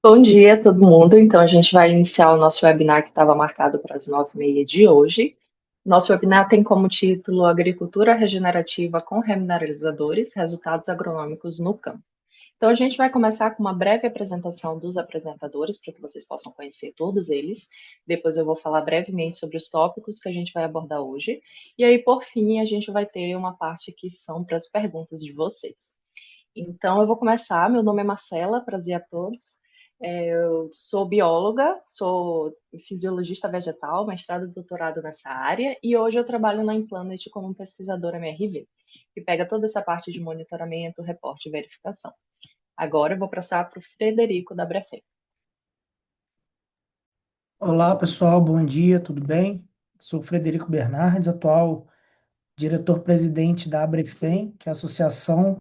Bom dia a todo mundo. Então, a gente vai iniciar o nosso webinar que estava marcado para as 9h30 de hoje. Nosso webinar tem como título Agricultura Regenerativa com Remineralizadores, Resultados Agronômicos no Campo. Então, a gente vai começar com uma breve apresentação dos apresentadores, para que vocês possam conhecer todos eles. Depois eu vou falar brevemente sobre os tópicos que a gente vai abordar hoje. E aí, por fim, a gente vai ter uma parte que são para as perguntas de vocês. Então, eu vou começar. Meu nome é Marcela, prazer a todos. Eu sou bióloga, sou fisiologista vegetal, mestrado e doutorado nessa área, e hoje eu trabalho na Implanet como pesquisadora MRV, que pega toda essa parte de monitoramento, reporte e verificação. Agora eu vou passar para o Frederico da Brefem. Olá, pessoal, bom dia, tudo bem? Sou Frederico Bernardes, atual diretor-presidente da Abrefem, que é a Associação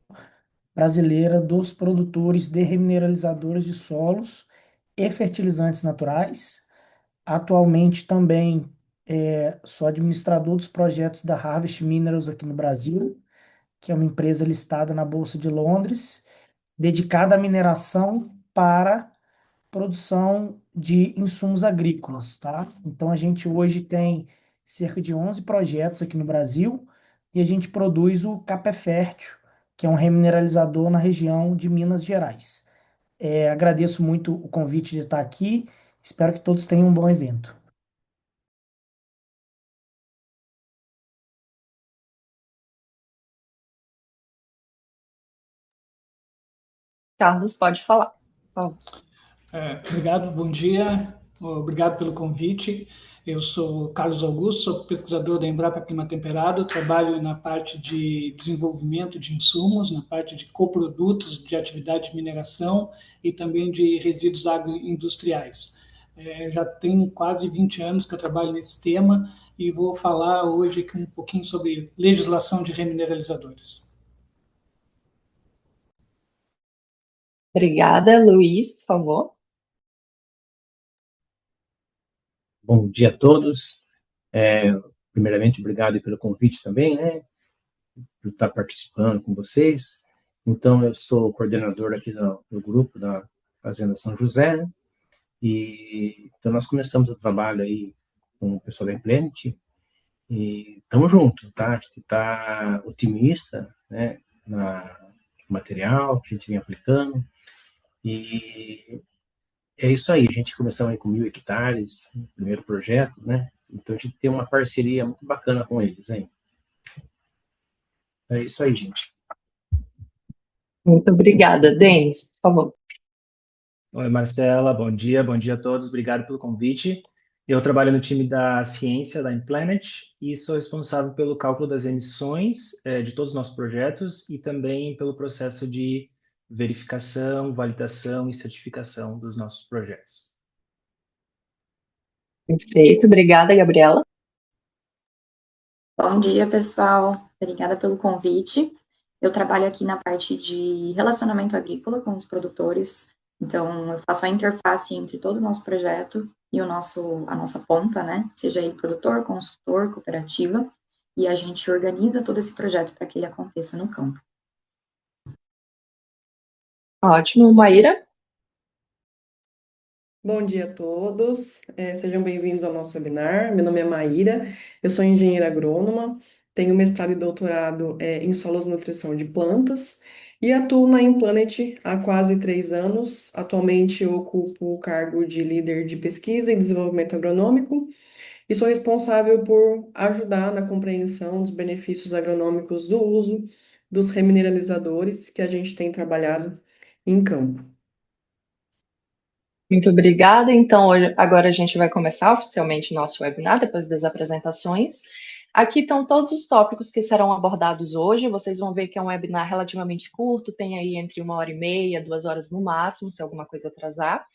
Brasileira dos Produtores de Remineralizadores de Solos e Fertilizantes Naturais. Atualmente também sou administrador dos projetos da Harvest Minerals aqui no Brasil, que é uma empresa listada na Bolsa de Londres, dedicada à mineração para produção de insumos agrícolas, tá? Então a gente hoje tem cerca de 11 projetos aqui no Brasil e a gente produz o Capé Fértil, que é um remineralizador na região de Minas Gerais. Agradeço muito o convite de estar aqui, espero que todos tenham um bom evento. Carlos, pode falar. Por favor. Obrigado, bom dia. Obrigado pelo convite. Eu sou Carlos Augusto, sou pesquisador da Embrapa Clima Temperado, trabalho na parte de desenvolvimento de insumos, na parte de coprodutos de atividade de mineração e também de resíduos agroindustriais. Já tenho quase 20 anos que eu trabalho nesse tema e vou falar hoje aqui um pouquinho sobre legislação de remineralizadores. Obrigada, Luiz, por favor. Bom dia a todos. Primeiramente, obrigado pelo convite também, né? Por estar participando com vocês. Então, eu sou coordenador aqui do grupo da Fazenda São José, né? E então nós começamos o trabalho aí com o pessoal da Implant e estamos juntos, tá? A gente está otimista, né? No material que a gente vem aplicando e é isso aí. A gente começou aí com 1.000 hectares, no primeiro projeto, né? Então a gente tem uma parceria muito bacana com eles, hein? É isso aí, gente. Muito obrigada. Denis, por favor. Oi, Marcela, bom dia a todos, obrigado pelo convite. Eu trabalho no time da ciência da Implanet e sou responsável pelo cálculo das emissões de todos os nossos projetos e também pelo processo de verificação, validação e certificação dos nossos projetos. Perfeito. Obrigada, Gabriela. Bom dia, pessoal. Obrigada pelo convite. Eu trabalho aqui na parte de relacionamento agrícola com os produtores. Então, eu faço a interface entre todo o nosso projeto e a nossa ponta, né? Seja aí produtor, consultor, cooperativa. E a gente organiza todo esse projeto para que ele aconteça no campo. Ótimo. Maíra? Bom dia a todos, sejam bem-vindos ao nosso webinar. Meu nome é Maíra, eu sou engenheira agrônoma, tenho mestrado e doutorado em solos e nutrição de plantas e atuo na Implanet há quase 3 anos. Atualmente eu ocupo o cargo de líder de pesquisa e desenvolvimento agronômico e sou responsável por ajudar na compreensão dos benefícios agronômicos do uso dos remineralizadores que a gente tem trabalhado em campo. Muito obrigada. Então, agora a gente vai começar oficialmente o nosso webinar, depois das apresentações. Aqui estão todos os tópicos que serão abordados hoje. Vocês vão ver que é um webinar relativamente curto, tem aí entre 1h30, 2 horas no máximo, se alguma coisa atrasar.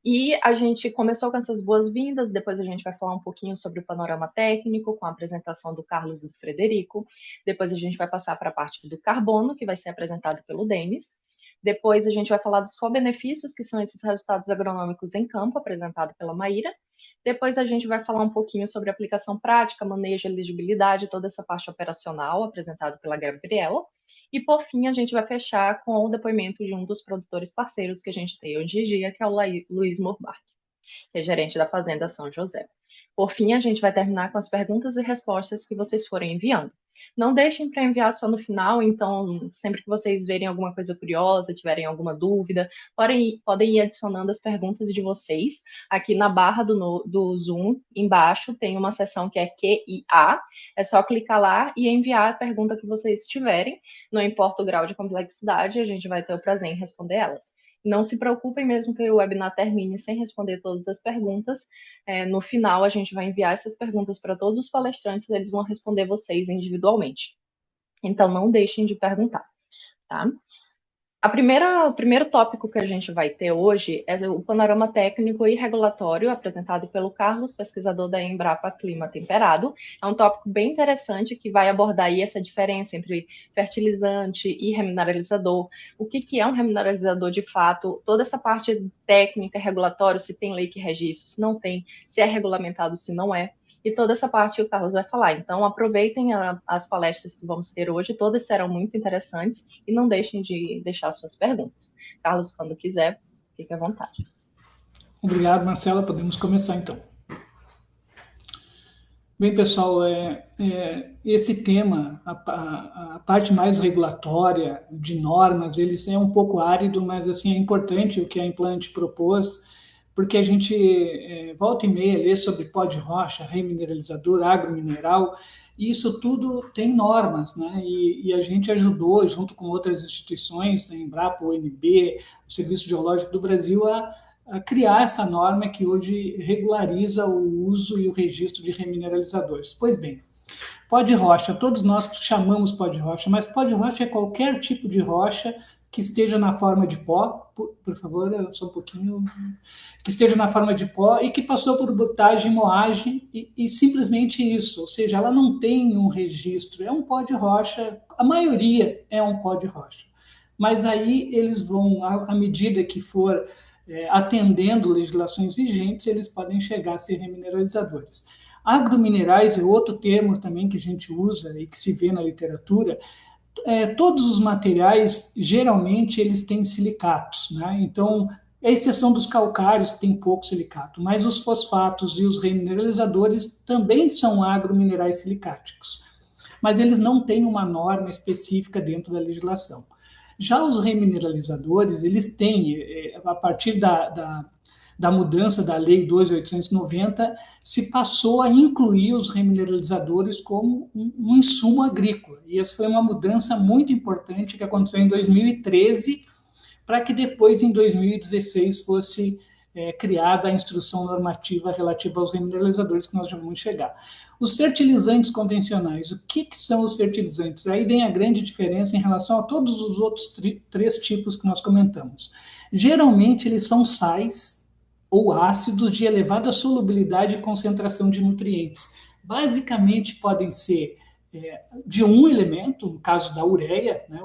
E a gente começou com essas boas-vindas, depois a gente vai falar um pouquinho sobre o panorama técnico, com a apresentação do Carlos e do Frederico. Depois a gente vai passar para a parte do carbono, que vai ser apresentado pelo Denis. Depois a gente vai falar dos co-benefícios, que são esses resultados agronômicos em campo, apresentado pela Maíra. Depois a gente vai falar um pouquinho sobre aplicação prática, manejo, elegibilidade, toda essa parte operacional apresentada pela Gabriela. E, por fim, a gente vai fechar com o depoimento de um dos produtores parceiros que a gente tem hoje em dia, que é o Luiz Murbach, que é gerente da Fazenda São José. Por fim, a gente vai terminar com as perguntas e respostas que vocês forem enviando. Não deixem para enviar só no final, então, sempre que vocês verem alguma coisa curiosa, tiverem alguma dúvida, podem ir adicionando as perguntas de vocês. Aqui na barra do Zoom, embaixo, tem uma seção que é Q&A. É só clicar lá e enviar a pergunta que vocês tiverem. Não importa o grau de complexidade, a gente vai ter o prazer em responder elas. Não se preocupem mesmo que o webinar termine sem responder todas as perguntas. No final, a gente vai enviar essas perguntas para todos os palestrantes, eles vão responder vocês individualmente. Então, não deixem de perguntar, tá? O primeiro tópico que a gente vai ter hoje é o panorama técnico e regulatório apresentado pelo Carlos, pesquisador da Embrapa Clima Temperado. É um tópico bem interessante que vai abordar aí essa diferença entre fertilizante e remineralizador. O que é um remineralizador de fato? Toda essa parte técnica, regulatório, se tem lei que rege isso, se não tem, se é regulamentado, se não é. E toda essa parte o Carlos vai falar. Então, aproveitem as palestras que vamos ter hoje, todas serão muito interessantes, e não deixem de deixar suas perguntas. Carlos, quando quiser, fique à vontade. Obrigado, Marcela. Podemos começar, então. Bem, pessoal, esse tema, a parte mais regulatória de normas, eles é um pouco árido, mas assim é importante o que a Implant propôs, porque a gente volta e meia lê sobre pó de rocha, remineralizador, agromineral, e isso tudo tem normas, né? E a gente ajudou, junto com outras instituições, a Embrapa, o ONB, o Serviço Geológico do Brasil, a criar essa norma que hoje regulariza o uso e o registro de remineralizadores. Pois bem, pó de rocha, todos nós chamamos pó de rocha, mas pó de rocha é qualquer tipo de rocha que esteja na forma de pó, por favor, só um pouquinho, que esteja na forma de pó e que passou por brutagem, moagem e simplesmente isso, ou seja, ela não tem um registro, é um pó de rocha, a maioria é um pó de rocha. Mas aí eles vão, à medida que for atendendo legislações vigentes, eles podem chegar a ser remineralizadores. Agrominerais é outro termo também que a gente usa e que se vê na literatura. Todos os materiais, geralmente, eles têm silicatos, né? Então, a exceção dos calcários, que tem pouco silicato, mas os fosfatos e os remineralizadores também são agrominerais silicáticos, mas eles não têm uma norma específica dentro da legislação. Já os remineralizadores, eles têm, a partir da mudança da Lei 12.890, se passou a incluir os remineralizadores como um insumo agrícola. E essa foi uma mudança muito importante que aconteceu em 2013, para que depois, em 2016, fosse criada a instrução normativa relativa aos remineralizadores, que nós já vamos chegar. Os fertilizantes convencionais, o que são os fertilizantes? Aí vem a grande diferença em relação a todos os outros três tipos que nós comentamos. Geralmente, eles são sais ou ácidos de elevada solubilidade e concentração de nutrientes. Basicamente, podem ser de um elemento, no caso da ureia, né,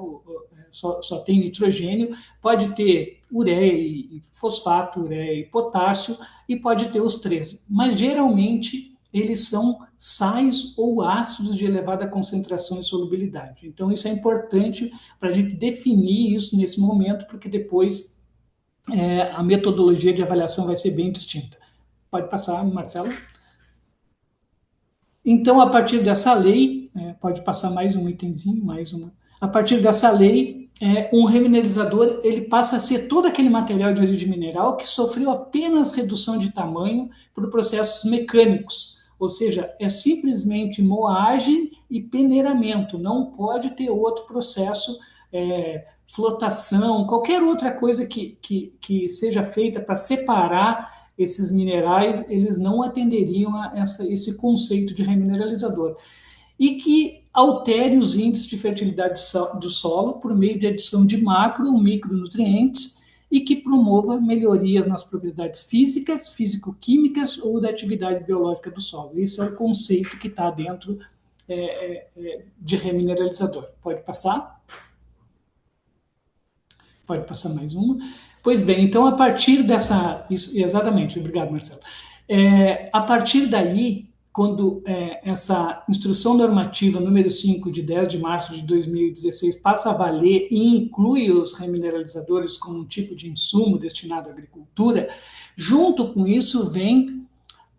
só tem nitrogênio, pode ter ureia e fosfato, ureia e potássio, e pode ter os três. Mas, geralmente, eles são sais ou ácidos de elevada concentração e solubilidade. Então, isso é importante para a gente definir isso nesse momento, porque depois a metodologia de avaliação vai ser bem distinta. Pode passar, Marcelo? Então, a partir dessa lei, pode passar mais um itemzinho, mais uma. A partir dessa lei, um remineralizador ele passa a ser todo aquele material de origem mineral que sofreu apenas redução de tamanho por processos mecânicos, ou seja, é simplesmente moagem e peneiramento, não pode ter outro processo, flotação, qualquer outra coisa que seja feita para separar esses minerais, eles não atenderiam a esse conceito de remineralizador. E que altere os índices de fertilidade do solo por meio de adição de macro ou micronutrientes e que promova melhorias nas propriedades físicas, físico-químicas ou da atividade biológica do solo. Esse é o conceito que está dentro de remineralizador. Pode passar? Pode passar mais uma. Pois bem, então, a partir dessa... Isso, exatamente, obrigado, Marcelo. A partir daí, quando essa instrução normativa número 5, de 10 de março de 2016, passa a valer e inclui os remineralizadores como um tipo de insumo destinado à agricultura, junto com isso vem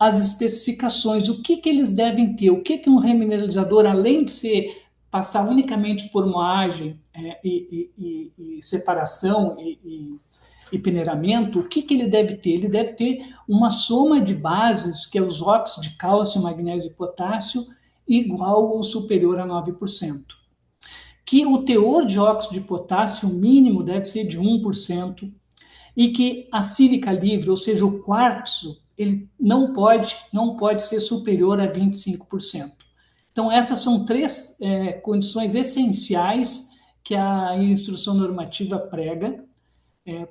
as especificações, o que eles devem ter, o que um remineralizador, além de ser passar unicamente por moagem e separação e peneiramento, o que ele deve ter? Ele deve ter uma soma de bases, que é os óxidos de cálcio, magnésio e potássio, igual ou superior a 9%. Que o teor de óxido de potássio mínimo deve ser de 1%, e que a sílica livre, ou seja, o quartzo, ele não pode ser superior a 25%. Então, essas são três condições essenciais que a instrução normativa prega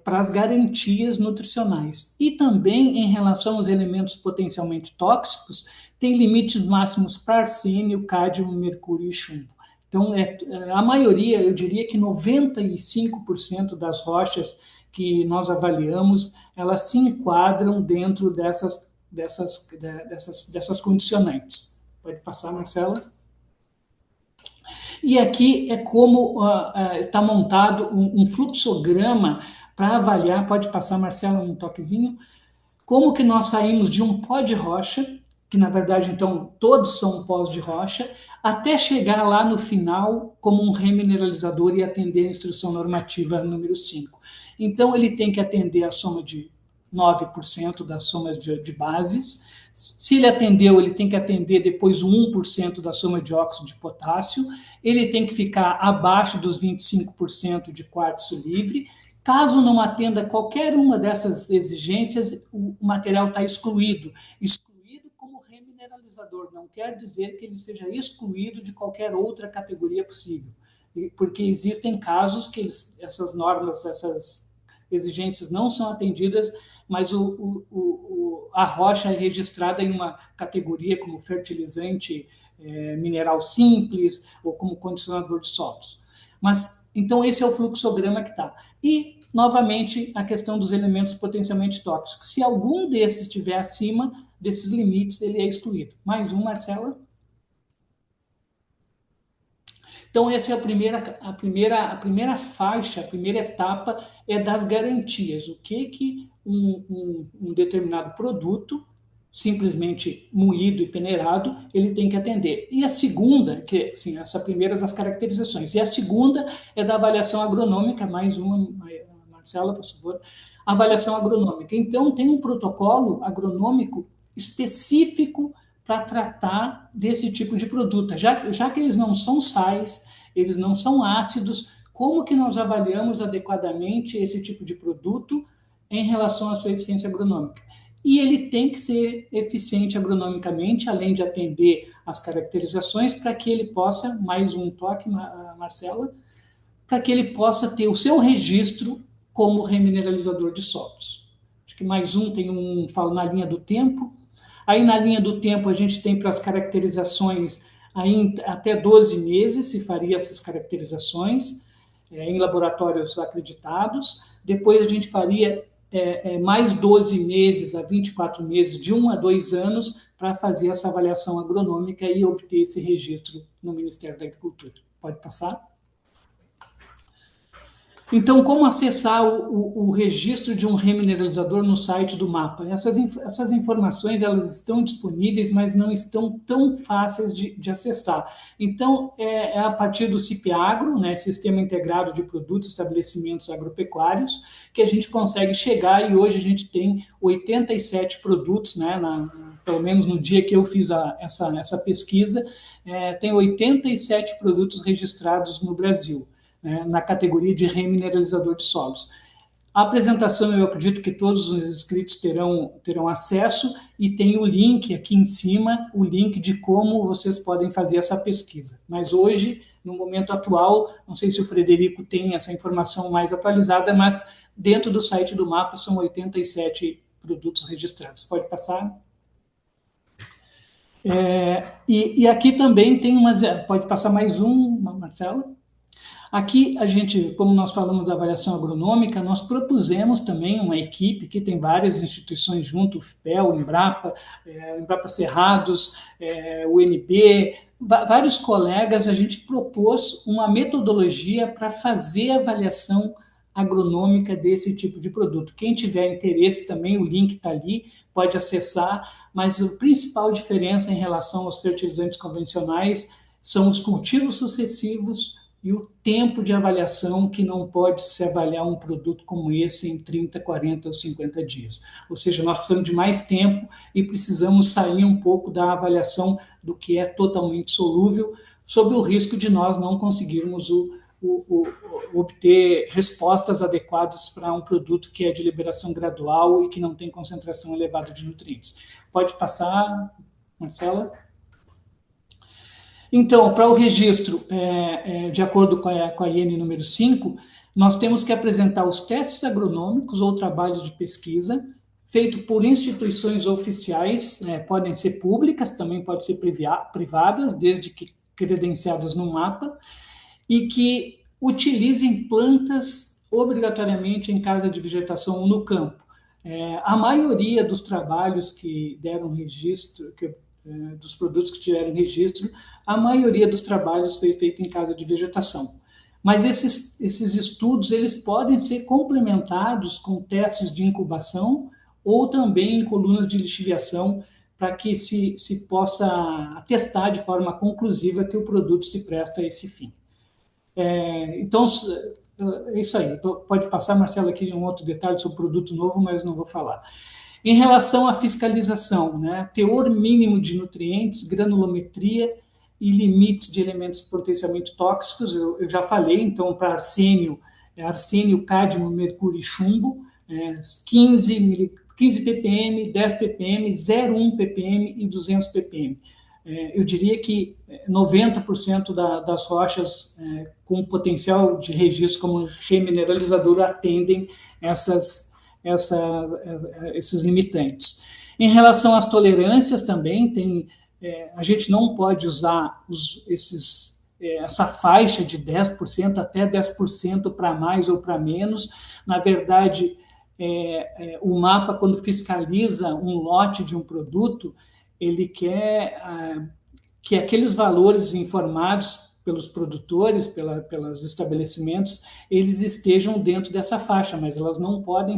para as garantias nutricionais. E também, em relação aos elementos potencialmente tóxicos, tem limites máximos para arsênio, cádmio, mercúrio e chumbo. Então, a maioria, eu diria que 95% das rochas que nós avaliamos, elas se enquadram dentro dessas condicionantes. Pode passar, Marcela? E aqui é como está montado um fluxograma para avaliar, pode passar, Marcela, um toquezinho, como que nós saímos de um pó de rocha, que na verdade, então, todos são pós de rocha, até chegar lá no final como um remineralizador e atender a instrução normativa número 5. Então, ele tem que atender a soma de 9% das somas de bases. Se ele atendeu, ele tem que atender depois o 1% da soma de óxido de potássio. Ele tem que ficar abaixo dos 25% de quartzo livre. Caso não atenda qualquer uma dessas exigências, o material está excluído. Excluído como remineralizador, não quer dizer que ele seja excluído de qualquer outra categoria possível. Porque existem casos que essas normas, essas exigências não são atendidas, mas a rocha é registrada em uma categoria como fertilizante mineral simples ou como condicionador de solos. Mas, então, esse é o fluxograma que está. E, novamente, a questão dos elementos potencialmente tóxicos. Se algum desses estiver acima desses limites, ele é excluído. Mais um, Marcela? Então, essa é a primeira faixa, a primeira etapa é das garantias. O que um determinado produto, simplesmente moído e peneirado, ele tem que atender. E a segunda, que assim, essa primeira das caracterizações, e a segunda é da avaliação agronômica, mais uma, Marcela, por favor, avaliação agronômica. Então, tem um protocolo agronômico específico para tratar desse tipo de produto. Já que eles não são sais, eles não são ácidos, como que nós avaliamos adequadamente esse tipo de produto em relação à sua eficiência agronômica? E ele tem que ser eficiente agronomicamente, além de atender as caracterizações, para que ele possa, mais um toque, Marcela, para que ele possa ter o seu registro como remineralizador de solos. Acho que mais um, falo na linha do tempo. Aí, na linha do tempo, a gente tem para as caracterizações aí, até 12 meses se faria essas caracterizações em laboratórios acreditados. Depois, a gente faria mais 12 meses a 24 meses, de 1 a 2 anos, para fazer essa avaliação agronômica e obter esse registro no Ministério da Agricultura. Pode passar? Então, como acessar o registro de um remineralizador no site do MAPA? Essas informações elas estão disponíveis, mas não estão tão fáceis de acessar. Então, é a partir do CIPAgro, né, Sistema Integrado de Produtos e Estabelecimentos Agropecuários, que a gente consegue chegar, e hoje a gente tem 87 produtos, né, pelo menos no dia que eu fiz essa pesquisa, tem 87 produtos registrados no Brasil, na categoria de remineralizador de solos. A apresentação, eu acredito que todos os inscritos terão acesso, e tem o link aqui em cima, o link de como vocês podem fazer essa pesquisa. Mas hoje, no momento atual, não sei se o Frederico tem essa informação mais atualizada, mas dentro do site do MAPA são 87 produtos registrados. Pode passar? E aqui também tem pode passar mais um, Marcelo? Aqui, a gente, como nós falamos da avaliação agronômica, nós propusemos também uma equipe, que tem várias instituições junto, o FIPEL, o Embrapa, Embrapa Cerrados, o UNB, vários colegas, a gente propôs uma metodologia para fazer a avaliação agronômica desse tipo de produto. Quem tiver interesse também, o link está ali, pode acessar, mas a principal diferença em relação aos fertilizantes convencionais são os cultivos sucessivos e o tempo de avaliação, que não pode se avaliar um produto como esse em 30, 40 ou 50 dias. Ou seja, nós precisamos de mais tempo e precisamos sair um pouco da avaliação do que é totalmente solúvel, sob o risco de nós não conseguirmos obter respostas adequadas para um produto que é de liberação gradual e que não tem concentração elevada de nutrientes. Pode passar, Marcela? Então, para o registro, de acordo com a IN número 5, nós temos que apresentar os testes agronômicos ou trabalhos de pesquisa, feito por instituições oficiais, podem ser públicas, também podem ser privadas, desde que credenciadas no mapa, e que utilizem plantas obrigatoriamente em casa de vegetação ou no campo. A maioria dos trabalhos que deram registro, dos produtos que tiveram registro, a maioria dos trabalhos foi feito em casa de vegetação. Mas esses estudos eles podem ser complementados com testes de incubação ou também em colunas de lixiviação, para que se possa atestar de forma conclusiva que o produto se presta a esse fim. Então, é isso aí. Pode passar, Marcelo, aqui um outro detalhe sobre o produto novo, mas não vou falar. Em relação à fiscalização, teor mínimo de nutrientes, granulometria e limites de elementos potencialmente tóxicos, eu já falei, então, para arsênio, cádmio, mercúrio e chumbo, 15 ppm, 10 ppm, 0,1 ppm e 200 ppm. Eu diria que 90% das rochas com potencial de registro como remineralizador atendem esses limitantes. Em relação às tolerâncias também, a gente não pode usar essa faixa de 10% até 10% para mais ou para menos. Na verdade, o mapa, quando fiscaliza um lote de um produto, ele quer que aqueles valores informados pelos produtores, pelos estabelecimentos, eles estejam dentro dessa faixa, mas elas não podem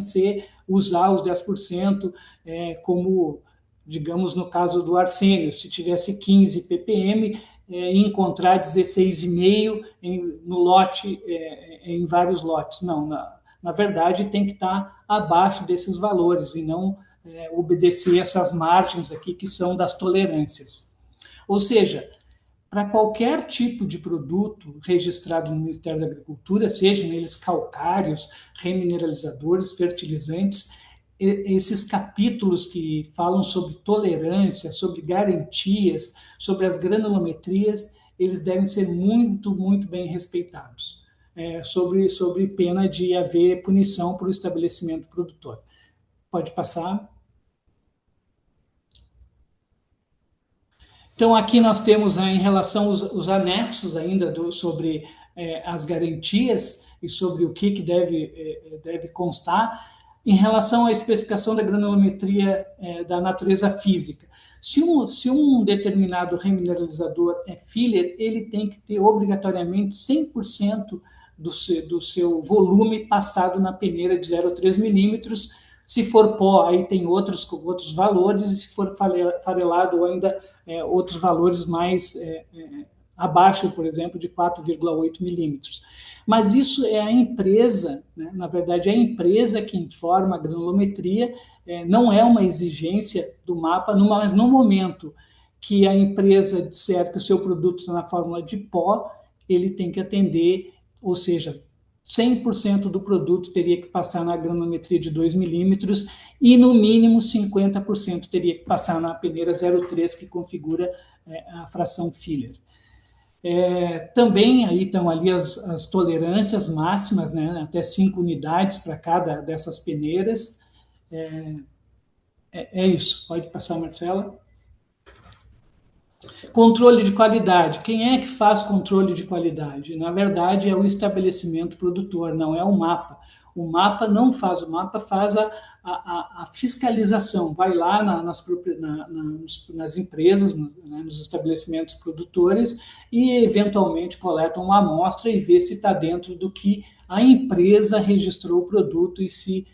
usar os 10% como, digamos, no caso do arsênio, se tivesse 15 ppm, encontrar 16,5 no lote, em vários lotes. Não, na verdade, tem que estar abaixo desses valores e não obedecer essas margens aqui que são das tolerâncias. Ou seja, para qualquer tipo de produto registrado no Ministério da Agricultura, sejam eles calcários, remineralizadores, fertilizantes, esses capítulos que falam sobre tolerância, sobre garantias, sobre as granulometrias, eles devem ser muito, muito bem respeitados, sobre pena de haver punição para o estabelecimento produtor. Pode passar. Então, aqui nós temos, em relação aos anexos ainda sobre as garantias e sobre o que deve constar, em relação à especificação da granulometria da natureza física. Se um determinado remineralizador é filler, ele tem que ter obrigatoriamente 100% do seu volume passado na peneira de 0,3 milímetros. Se for pó, aí tem outros valores, e se for farelado, ainda outros valores mais abaixo, por exemplo, de 4,8 milímetros. Mas isso é a empresa, na verdade, é a empresa que informa a granulometria, não é uma exigência do mapa, mas no momento que a empresa disser que o seu produto está na fórmula de pó, ele tem que atender, ou seja, 100% do produto teria que passar na granulometria de 2 milímetros e, no mínimo, 50% teria que passar na peneira 0,3, que configura a fração filler. Também aí estão ali as tolerâncias máximas, até 5 unidades para cada dessas peneiras. É isso. Pode passar, Marcela. Controle de qualidade. Quem é que faz controle de qualidade? Na verdade, é o estabelecimento produtor, não é o mapa. O mapa não faz, o mapa faz a fiscalização, vai lá nas empresas, nos estabelecimentos produtores e, eventualmente, coleta uma amostra e vê se está dentro do que a empresa registrou o produto e se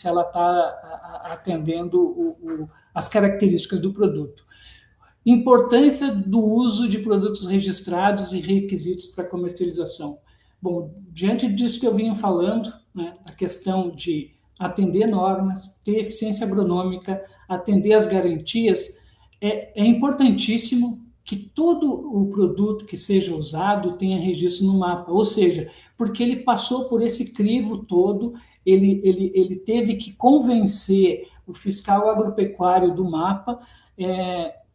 ela está atendendo as características do produto. Importância do uso de produtos registrados e requisitos para comercialização. Bom, diante disso que eu vinha falando, né, a questão de atender normas, ter eficiência agronômica, atender as garantias, é importantíssimo que todo o produto que seja usado tenha registro no mapa, ou seja, porque ele passou por esse crivo todo, ele teve que convencer o fiscal agropecuário do mapa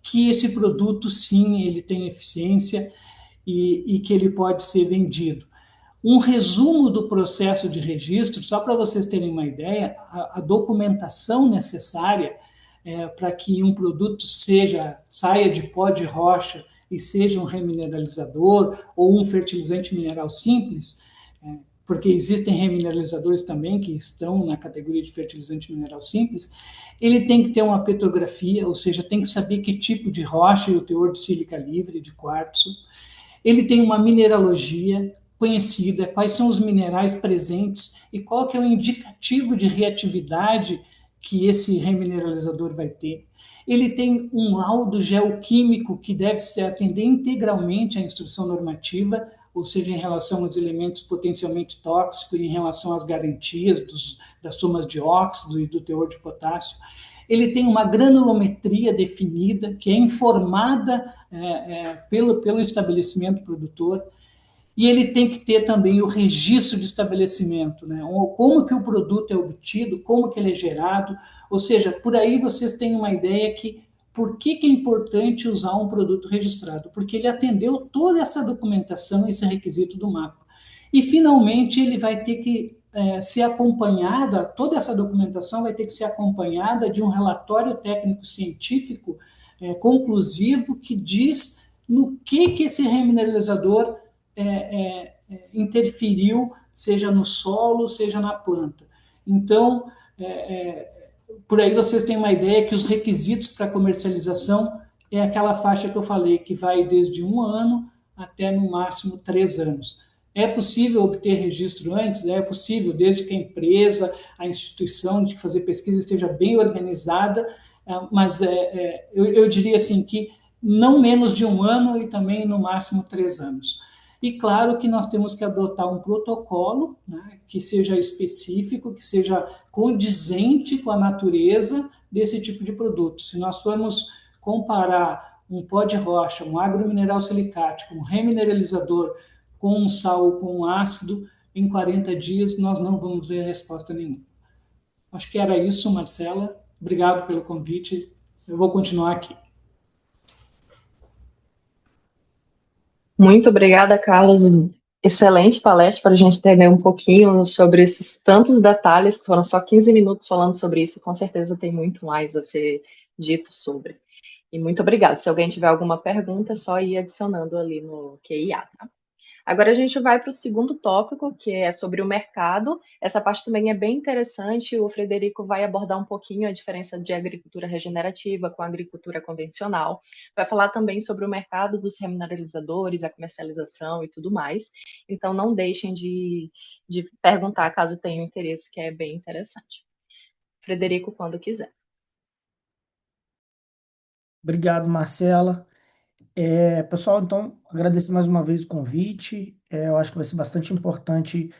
que esse produto, sim, ele tem eficiência e que ele pode ser vendido. Um resumo do processo de registro, só para vocês terem uma ideia, a documentação necessária para que um produto saia de pó de rocha e seja um remineralizador ou um fertilizante mineral simples, porque existem remineralizadores também que estão na categoria de fertilizante mineral simples, ele tem que ter uma petrografia, ou seja, tem que saber que tipo de rocha e o teor de sílica livre, de quartzo. Ele tem uma mineralogia conhecida, quais são os minerais presentes e qual que é o indicativo de reatividade que esse remineralizador vai ter. Ele tem um laudo geoquímico que deve se atender integralmente à instrução normativa, ou seja, em relação aos elementos potencialmente tóxicos, em relação às garantias das somas de óxido e do teor de potássio. Ele tem uma granulometria definida, que é informada pelo estabelecimento produtor, e ele tem que ter também o registro de estabelecimento, né? Como que o produto é obtido, como que ele é gerado, ou seja, por aí vocês têm uma ideia que por que é importante usar um produto registrado? Porque ele atendeu toda essa documentação, esse requisito do mapa. E, finalmente, ele vai ter que ser acompanhada, toda essa documentação vai ter que ser acompanhada de um relatório técnico-científico conclusivo que diz no que esse remineralizador interferiu, seja no solo, seja na planta. Então, por aí vocês têm uma ideia que os requisitos para comercialização é aquela faixa que eu falei, que vai desde 1 ano até, no máximo, 3 anos. É possível obter registro antes? É possível, desde que a empresa, a instituição de fazer pesquisa esteja bem organizada, mas eu diria assim que não menos de 1 ano e também, no máximo, 3 anos. E claro que nós temos que adotar um protocolo, né, que seja específico, que seja condizente com a natureza desse tipo de produto. Se nós formos comparar um pó de rocha, um agromineral silicático, um remineralizador com um sal ou com um ácido, em 40 dias nós não vamos ver resposta nenhuma. Acho que era isso, Marcela. Obrigado pelo convite. Eu vou continuar aqui. Muito obrigada, Carlos. Excelente palestra para a gente entender um pouquinho sobre esses tantos detalhes, que foram só 15 minutos falando sobre isso, e com certeza tem muito mais a ser dito sobre. E muito obrigada. Se alguém tiver alguma pergunta, é só ir adicionando ali no QIA, tá? Agora a gente vai para o segundo tópico, que é sobre o mercado. Essa parte também é bem interessante. O Frederico vai abordar um pouquinho a diferença de agricultura regenerativa com a agricultura convencional. Vai falar também sobre o mercado dos remineralizadores, a comercialização e tudo mais. Então não deixem de perguntar caso tenham interesse, que é bem interessante. Frederico, quando quiser. Obrigado, Marcela. Pessoal, então, agradecer mais uma vez o convite. Eu acho que vai ser bastante importante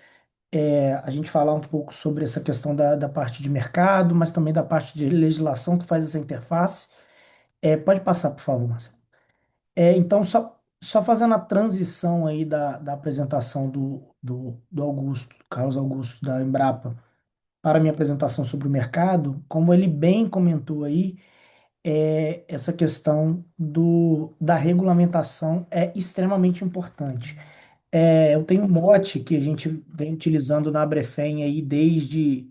a gente falar um pouco sobre essa questão da parte de mercado, mas também da parte de legislação que faz essa interface. Pode passar, por favor, Marcelo. Então, só fazendo a transição aí da apresentação do Augusto, Carlos Augusto, da Embrapa, para a minha apresentação sobre o mercado, como ele bem comentou aí, essa questão da regulamentação é extremamente importante. Eu tenho um mote que a gente vem utilizando na Abrefem aí desde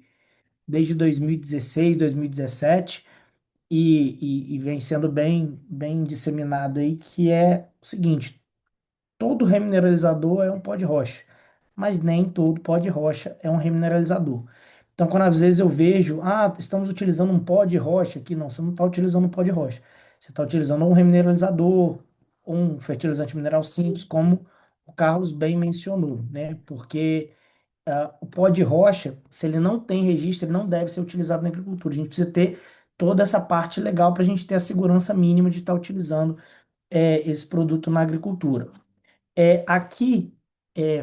2016, 2017, e vem sendo bem disseminado aí, que é o seguinte: todo remineralizador é um pó de rocha, mas nem todo pó de rocha é um remineralizador. Então, quando às vezes eu vejo, estamos utilizando um pó de rocha aqui, não, você não está utilizando um pó de rocha, você está utilizando um remineralizador, um fertilizante mineral simples, como o Carlos bem mencionou, né? Porque o pó de rocha, se ele não tem registro, ele não deve ser utilizado na agricultura. A gente precisa ter toda essa parte legal para a gente ter a segurança mínima de estar utilizando esse produto na agricultura. Aqui,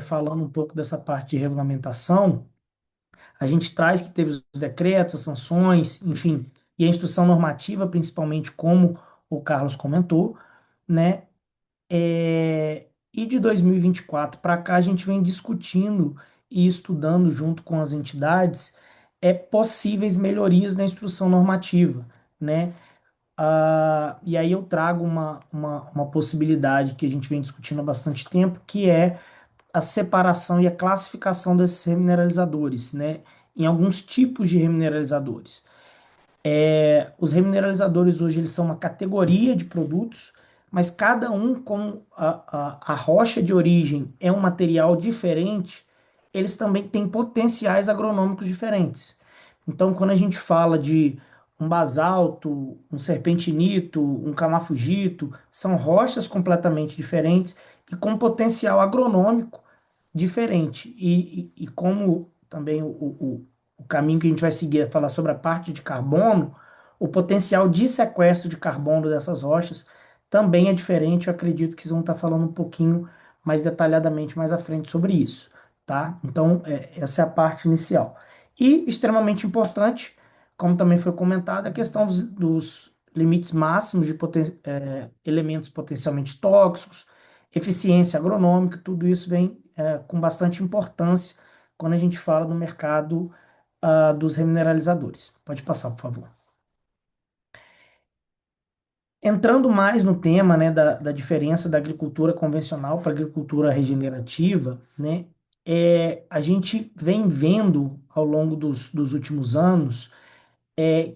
falando um pouco dessa parte de regulamentação, a gente traz que teve os decretos, as sanções, enfim, e a instrução normativa, principalmente, como o Carlos comentou, né? E de 2024 para cá, a gente vem discutindo e estudando junto com as entidades possíveis melhorias na instrução normativa, né? E aí eu trago uma possibilidade que a gente vem discutindo há bastante tempo, que é a separação e a classificação desses remineralizadores, né? Em alguns tipos de remineralizadores. Os remineralizadores hoje eles são uma categoria de produtos, mas cada um, como a rocha de origem é um material diferente, eles também têm potenciais agronômicos diferentes. Então, quando a gente fala de um basalto, um serpentinito, um camafugito, são rochas completamente diferentes e com potencial agronômico diferente. E como também o caminho que a gente vai seguir é falar sobre a parte de carbono, o potencial de sequestro de carbono dessas rochas também é diferente. Eu acredito que vocês vão estar falando um pouquinho mais detalhadamente mais à frente sobre isso, tá? Então, essa é a parte inicial. E, extremamente importante, como também foi comentado, a questão dos limites máximos de elementos potencialmente tóxicos, eficiência agronômica, tudo isso vem com bastante importância quando a gente fala no mercado dos remineralizadores. Pode passar, por favor. Entrando mais no tema, né, da diferença da agricultura convencional para a agricultura regenerativa, né, a gente vem vendo ao longo dos últimos anos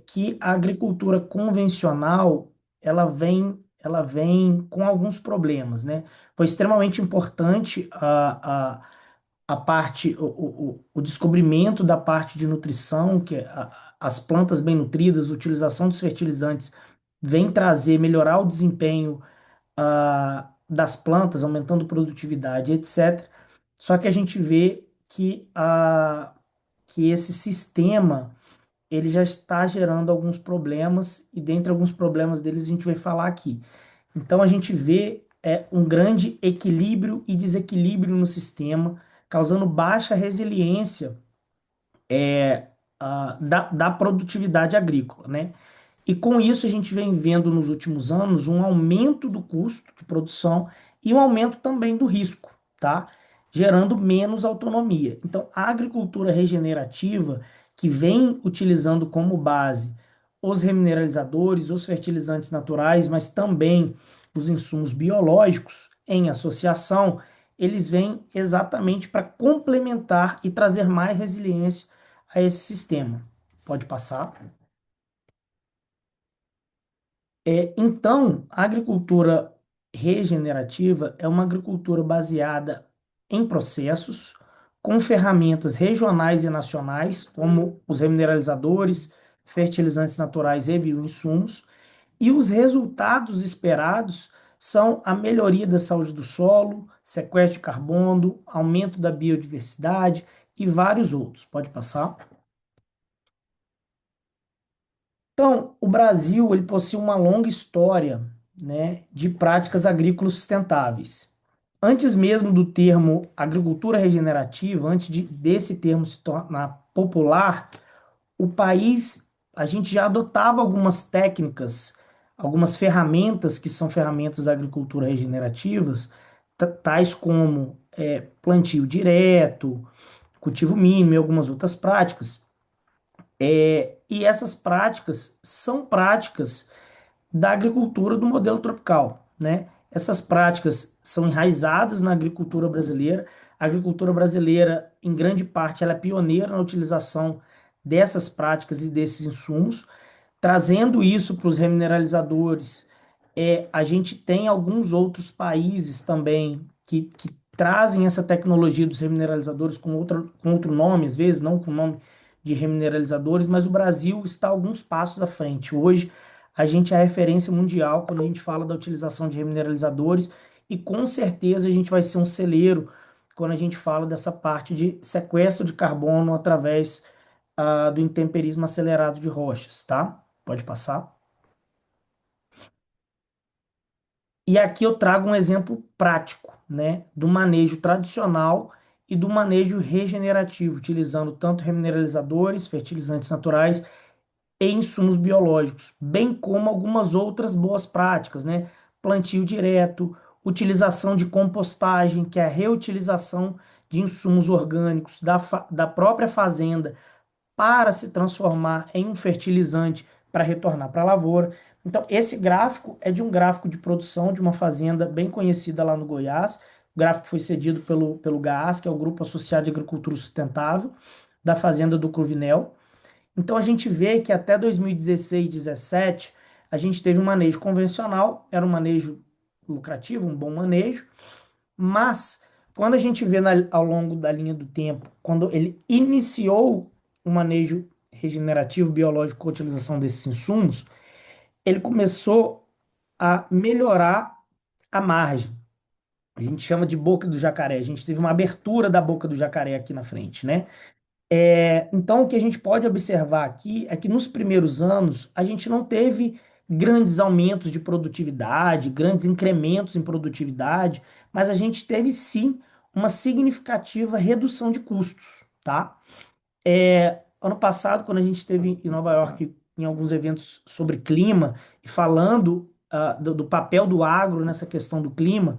que a agricultura convencional ela vem com alguns problemas, né? Foi extremamente importante a parte, o descobrimento da parte de nutrição, que as plantas bem nutridas, a utilização dos fertilizantes vem trazer, melhorar o desempenho das plantas, aumentando produtividade, etc. Só que a gente vê que esse sistema ele já está gerando alguns problemas, e dentre alguns problemas deles a gente vai falar aqui. Então a gente vê um grande equilíbrio e desequilíbrio no sistema, causando baixa resiliência da produtividade agrícola, né? E com isso a gente vem vendo nos últimos anos um aumento do custo de produção e um aumento também do risco, tá? Gerando menos autonomia. Então, a agricultura regenerativa, que vem utilizando como base os remineralizadores, os fertilizantes naturais, mas também os insumos biológicos em associação, eles vêm exatamente para complementar e trazer mais resiliência a esse sistema. Pode passar. Então, a agricultura regenerativa é uma agricultura baseada em processos, com ferramentas regionais e nacionais, como os remineralizadores, fertilizantes naturais e bioinsumos, e os resultados esperados são a melhoria da saúde do solo, sequestro de carbono, aumento da biodiversidade e vários outros. Pode passar. Então, o Brasil ele possui uma longa história, né, de práticas agrícolas sustentáveis. Antes mesmo do termo agricultura regenerativa, antes desse termo se tornar popular, o país, a gente já adotava algumas técnicas, algumas ferramentas que são ferramentas da agricultura regenerativas, tais como plantio direto, cultivo mínimo e algumas outras práticas. E essas práticas são práticas da agricultura do modelo tropical, né? Essas práticas são enraizadas na agricultura brasileira. A agricultura brasileira, em grande parte, ela é pioneira na utilização dessas práticas e desses insumos, Trazendo isso para os remineralizadores, a gente tem alguns outros países também que trazem essa tecnologia dos remineralizadores com outro nome, às vezes, não com o nome de remineralizadores, mas o Brasil está alguns passos à frente. Hoje, a gente é a referência mundial quando a gente fala da utilização de remineralizadores, e com certeza a gente vai ser um celeiro quando a gente fala dessa parte de sequestro de carbono através do intemperismo acelerado de rochas, tá? Pode passar. E aqui eu trago um exemplo prático, né, do manejo tradicional e do manejo regenerativo, utilizando tanto remineralizadores, fertilizantes naturais e insumos biológicos, bem como algumas outras boas práticas, né? Plantio direto, utilização de compostagem, que é a reutilização de insumos orgânicos da própria fazenda para se transformar em um fertilizante para retornar para a lavoura. Então, esse gráfico é de um gráfico de produção de uma fazenda bem conhecida lá no Goiás. O gráfico foi cedido pelo GAAS, que é o Grupo Associado de Agricultura Sustentável, da fazenda do Cruvinel. Então, a gente vê que até 2016, 2017, a gente teve um manejo convencional, era um manejo lucrativo, um bom manejo, mas quando a gente vê ao longo da linha do tempo, quando ele iniciou o manejo regenerativo biológico com a utilização desses insumos, ele começou a melhorar a margem. A gente chama de boca do jacaré. A gente teve uma abertura da boca do jacaré aqui na frente, né? Então, o que a gente pode observar aqui é que nos primeiros anos a gente não teve grandes aumentos de produtividade, grandes incrementos em produtividade, mas a gente teve sim uma significativa redução de custos, tá? Ano passado, quando a gente esteve em Nova York em alguns eventos sobre clima e falando do papel do agro nessa questão do clima,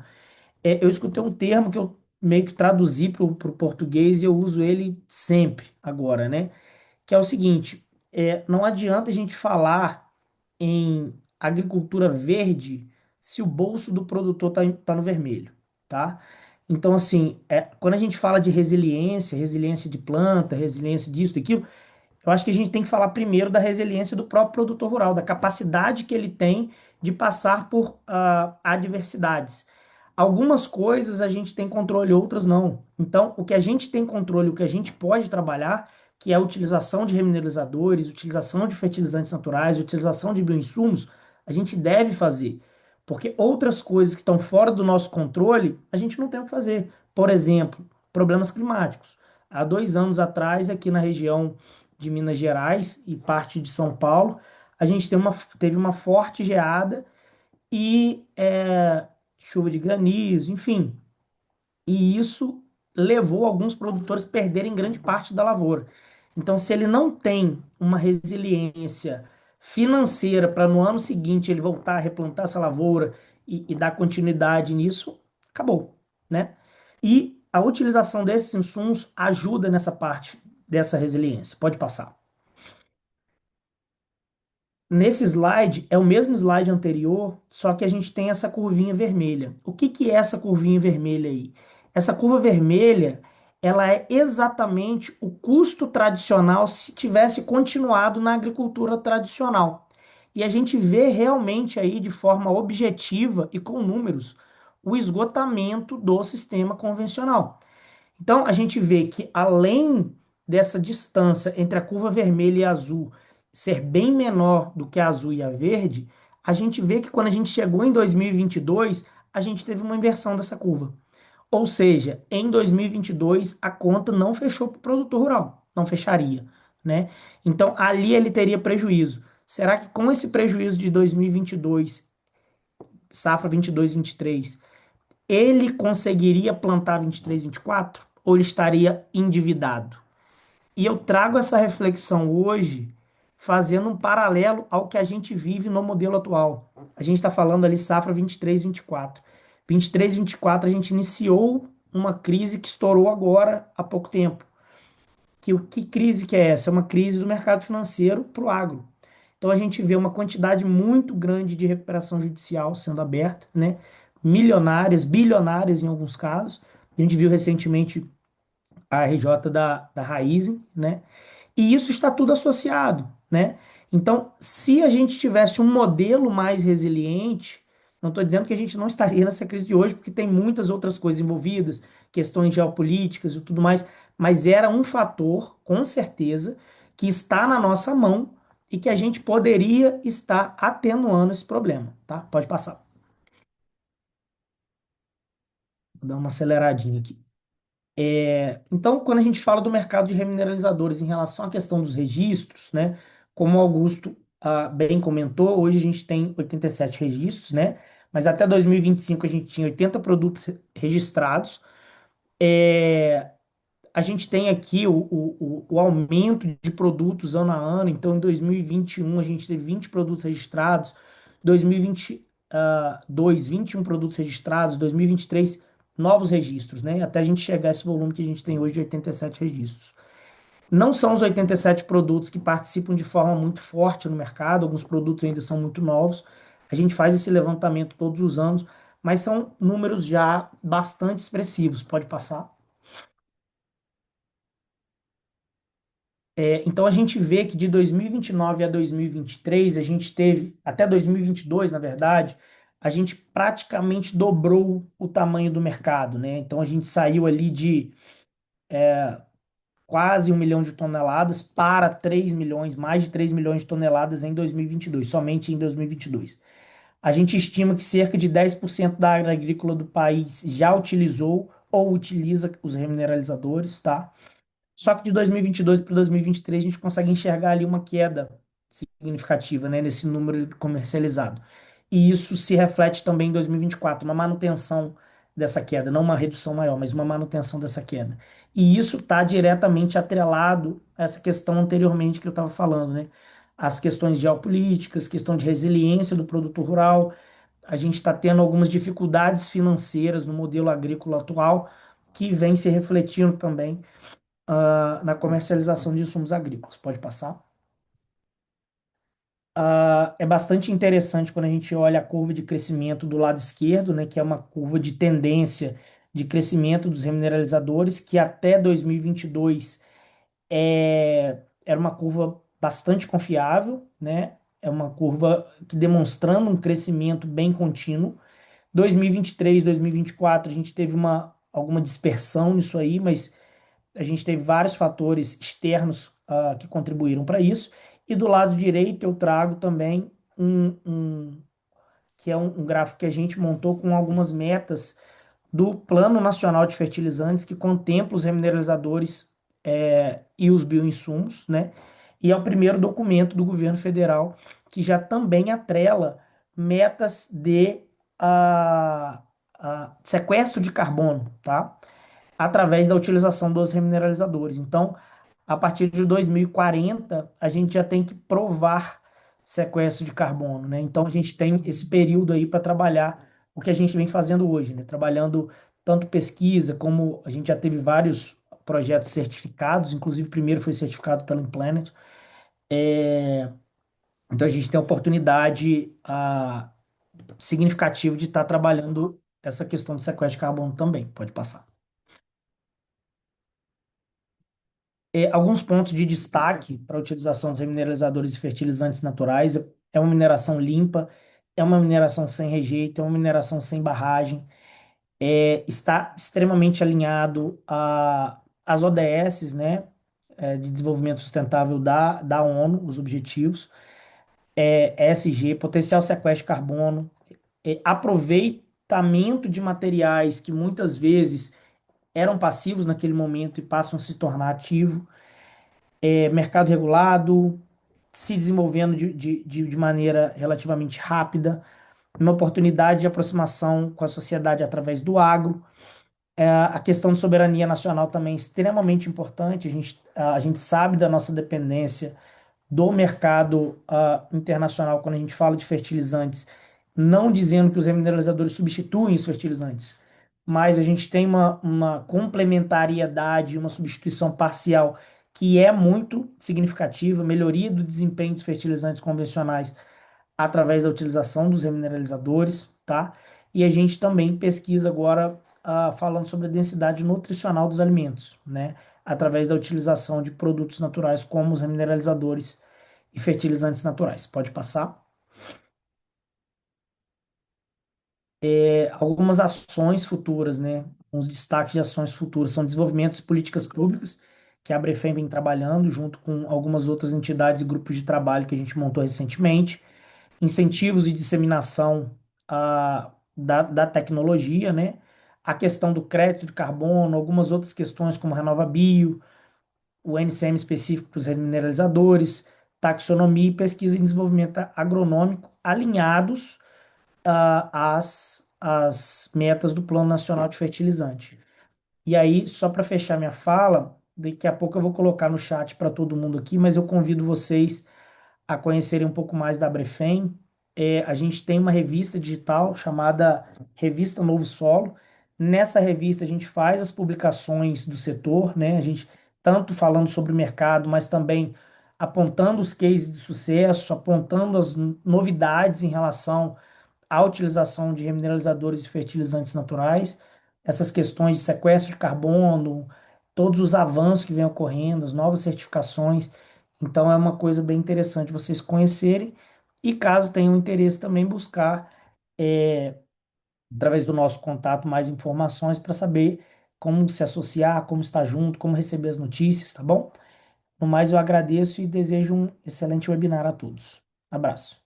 eu escutei um termo que eu meio que traduzi para o português e eu uso ele sempre agora, né? Que é o seguinte: não adianta a gente falar em agricultura verde se o bolso do produtor tá no vermelho, tá? Então, assim, quando a gente fala de resiliência, resiliência de planta, resiliência disso, daquilo, eu acho que a gente tem que falar primeiro da resiliência do próprio produtor rural, da capacidade que ele tem de passar por adversidades. Algumas coisas a gente tem controle, outras não. Então, o que a gente tem controle, o que a gente pode trabalhar, que é a utilização de remineralizadores, utilização de fertilizantes naturais, utilização de bioinsumos, a gente deve fazer. Porque outras coisas que estão fora do nosso controle, a gente não tem o que fazer. Por exemplo, problemas climáticos. Há 2 anos atrás, aqui na região de Minas Gerais e parte de São Paulo, a gente teve uma forte geada e chuva de granizo, enfim. E isso levou alguns produtores a perderem grande parte da lavoura. Então, se ele não tem uma resiliência financeira para no ano seguinte ele voltar a replantar essa lavoura e dar continuidade nisso, acabou, né? E a utilização desses insumos ajuda nessa parte dessa resiliência. Pode passar. Nesse slide, é o mesmo slide anterior, só que a gente tem essa curvinha vermelha. O que é essa curvinha vermelha aí? Essa curva vermelha, ela é exatamente o custo tradicional se tivesse continuado na agricultura tradicional. E a gente vê realmente aí de forma objetiva e com números o esgotamento do sistema convencional. Então, a gente vê que além dessa distância entre a curva vermelha e a azul ser bem menor do que a azul e a verde, a gente vê que quando a gente chegou em 2022, a gente teve uma inversão dessa curva. Ou seja, em 2022, a conta não fechou para o produtor rural, não fecharia, né? Então, ali ele teria prejuízo. Será que com esse prejuízo de 2022, safra 22, 23, ele conseguiria plantar 23, 24? Ou ele estaria endividado? E eu trago essa reflexão hoje, fazendo um paralelo ao que a gente vive no modelo atual. A gente está falando ali safra 23, 24. 23, 24 a gente iniciou uma crise que estourou agora há pouco tempo. Que crise que é essa? É uma crise do mercado financeiro para o agro. Então a gente vê uma quantidade muito grande de recuperação judicial sendo aberta, né? Milionárias, bilionárias em alguns casos. A gente viu recentemente a RJ da Raizen, né? E isso está tudo associado, né? Então, se a gente tivesse um modelo mais resiliente, não estou dizendo que a gente não estaria nessa crise de hoje, porque tem muitas outras coisas envolvidas, questões geopolíticas e tudo mais, mas era um fator, com certeza, que está na nossa mão e que a gente poderia estar atenuando esse problema, tá? Pode passar. Vou dar uma aceleradinha aqui. Então, quando a gente fala do mercado de remineralizadores em relação à questão dos registros, né, como o Augusto bem comentou, hoje a gente tem 87 registros, né, mas até 2025 a gente tinha 80 produtos registrados. A gente tem aqui o aumento de produtos ano a ano, então em 2021 a gente teve 20 produtos registrados, 2022, 21 produtos registrados, 2023, novos registros, né? Até a gente chegar a esse volume que a gente tem hoje de 87 registros. Não são os 87 produtos que participam de forma muito forte no mercado, alguns produtos ainda são muito novos. A gente faz esse levantamento todos os anos, mas são números já bastante expressivos. Pode passar. Então a gente vê que de 2029 a 2023, a gente teve, até 2022, na verdade, a gente praticamente dobrou o tamanho do mercado, né? Então a gente saiu ali de quase 1 milhão de toneladas para 3 milhões, mais de 3 milhões de toneladas em 2022, somente em 2022. A gente estima que cerca de 10% da área agrícola do país já utilizou ou utiliza os remineralizadores, tá? Só que de 2022 para 2023 a gente consegue enxergar ali uma queda significativa, né, nesse número comercializado. E isso se reflete também em 2024, uma manutenção dessa queda, não uma redução maior, mas uma manutenção dessa queda. E isso está diretamente atrelado a essa questão anteriormente que eu estava falando, né? As questões geopolíticas, questão de resiliência do produtor rural. A gente está tendo algumas dificuldades financeiras no modelo agrícola atual, que vem se refletindo também na comercialização de insumos agrícolas. Pode passar. É bastante interessante quando a gente olha a curva de crescimento do lado esquerdo, né, que é uma curva de tendência de crescimento dos remineralizadores, que até 2022 era uma curva bastante confiável, né? É uma curva que demonstrando um crescimento bem contínuo. 2023, 2024, a gente teve alguma dispersão nisso aí, mas a gente teve vários fatores externos que contribuíram para isso. E do lado direito eu trago também que é um gráfico que a gente montou com algumas metas do Plano Nacional de Fertilizantes, que contempla os remineralizadores e os bioinsumos, né? E é o primeiro documento do governo federal que já também atrela metas de sequestro de carbono, tá? Através da utilização dos remineralizadores. Então, a partir de 2040, a gente já tem que provar sequestro de carbono, né? Então, a gente tem esse período aí para trabalhar o que a gente vem fazendo hoje, né? Trabalhando tanto pesquisa, como a gente já teve vários projetos certificados, inclusive o primeiro foi certificado pela Implanet. Então, a gente tem a oportunidade significativa de estar trabalhando essa questão do sequestro de carbono também. Pode passar. Alguns pontos de destaque para a utilização dos remineralizadores e fertilizantes naturais é uma mineração limpa, é uma mineração sem rejeito, é uma mineração sem barragem, está extremamente alinhado às ODS, né, de desenvolvimento sustentável da ONU, os objetivos, ESG, potencial sequestro de carbono, aproveitamento de materiais que muitas vezes eram passivos naquele momento e passam a se tornar ativos, mercado regulado, se desenvolvendo de maneira relativamente rápida, uma oportunidade de aproximação com a sociedade através do agro. A questão de soberania nacional também é extremamente importante. A gente sabe da nossa dependência do mercado internacional quando a gente fala de fertilizantes, não dizendo que os remineralizadores substituem os fertilizantes, mas a gente tem uma complementariedade, uma substituição parcial que é muito significativa, melhoria do desempenho dos fertilizantes convencionais através da utilização dos remineralizadores, tá? E a gente também pesquisa agora falando sobre a densidade nutricional dos alimentos, né? Através da utilização de produtos naturais como os remineralizadores e fertilizantes naturais. Pode passar. Algumas ações futuras, né? Uns destaques de ações futuras são desenvolvimentos de políticas públicas que a Abrefem vem trabalhando junto com algumas outras entidades e grupos de trabalho que a gente montou recentemente, incentivos e disseminação da tecnologia, né? A questão do crédito de carbono, algumas outras questões como RenovaBio, o NCM específico para os remineralizadores, taxonomia e pesquisa e desenvolvimento agronômico alinhados às metas do Plano Nacional de Fertilizante. E aí, só para fechar minha fala, daqui a pouco eu vou colocar no chat para todo mundo aqui, mas eu convido vocês a conhecerem um pouco mais da Abrefem. A gente tem uma revista digital chamada Revista Novo Solo. Nessa revista a gente faz as publicações do setor, né? A gente tanto falando sobre o mercado, mas também apontando os cases de sucesso, apontando as novidades em relação à utilização de remineralizadores e fertilizantes naturais, essas questões de sequestro de carbono, todos os avanços que vêm ocorrendo, as novas certificações. Então é uma coisa bem interessante vocês conhecerem e caso tenham interesse também buscar, através do nosso contato, mais informações para saber como se associar, como estar junto, como receber as notícias, tá bom? No mais, eu agradeço e desejo um excelente webinar a todos. Abraço.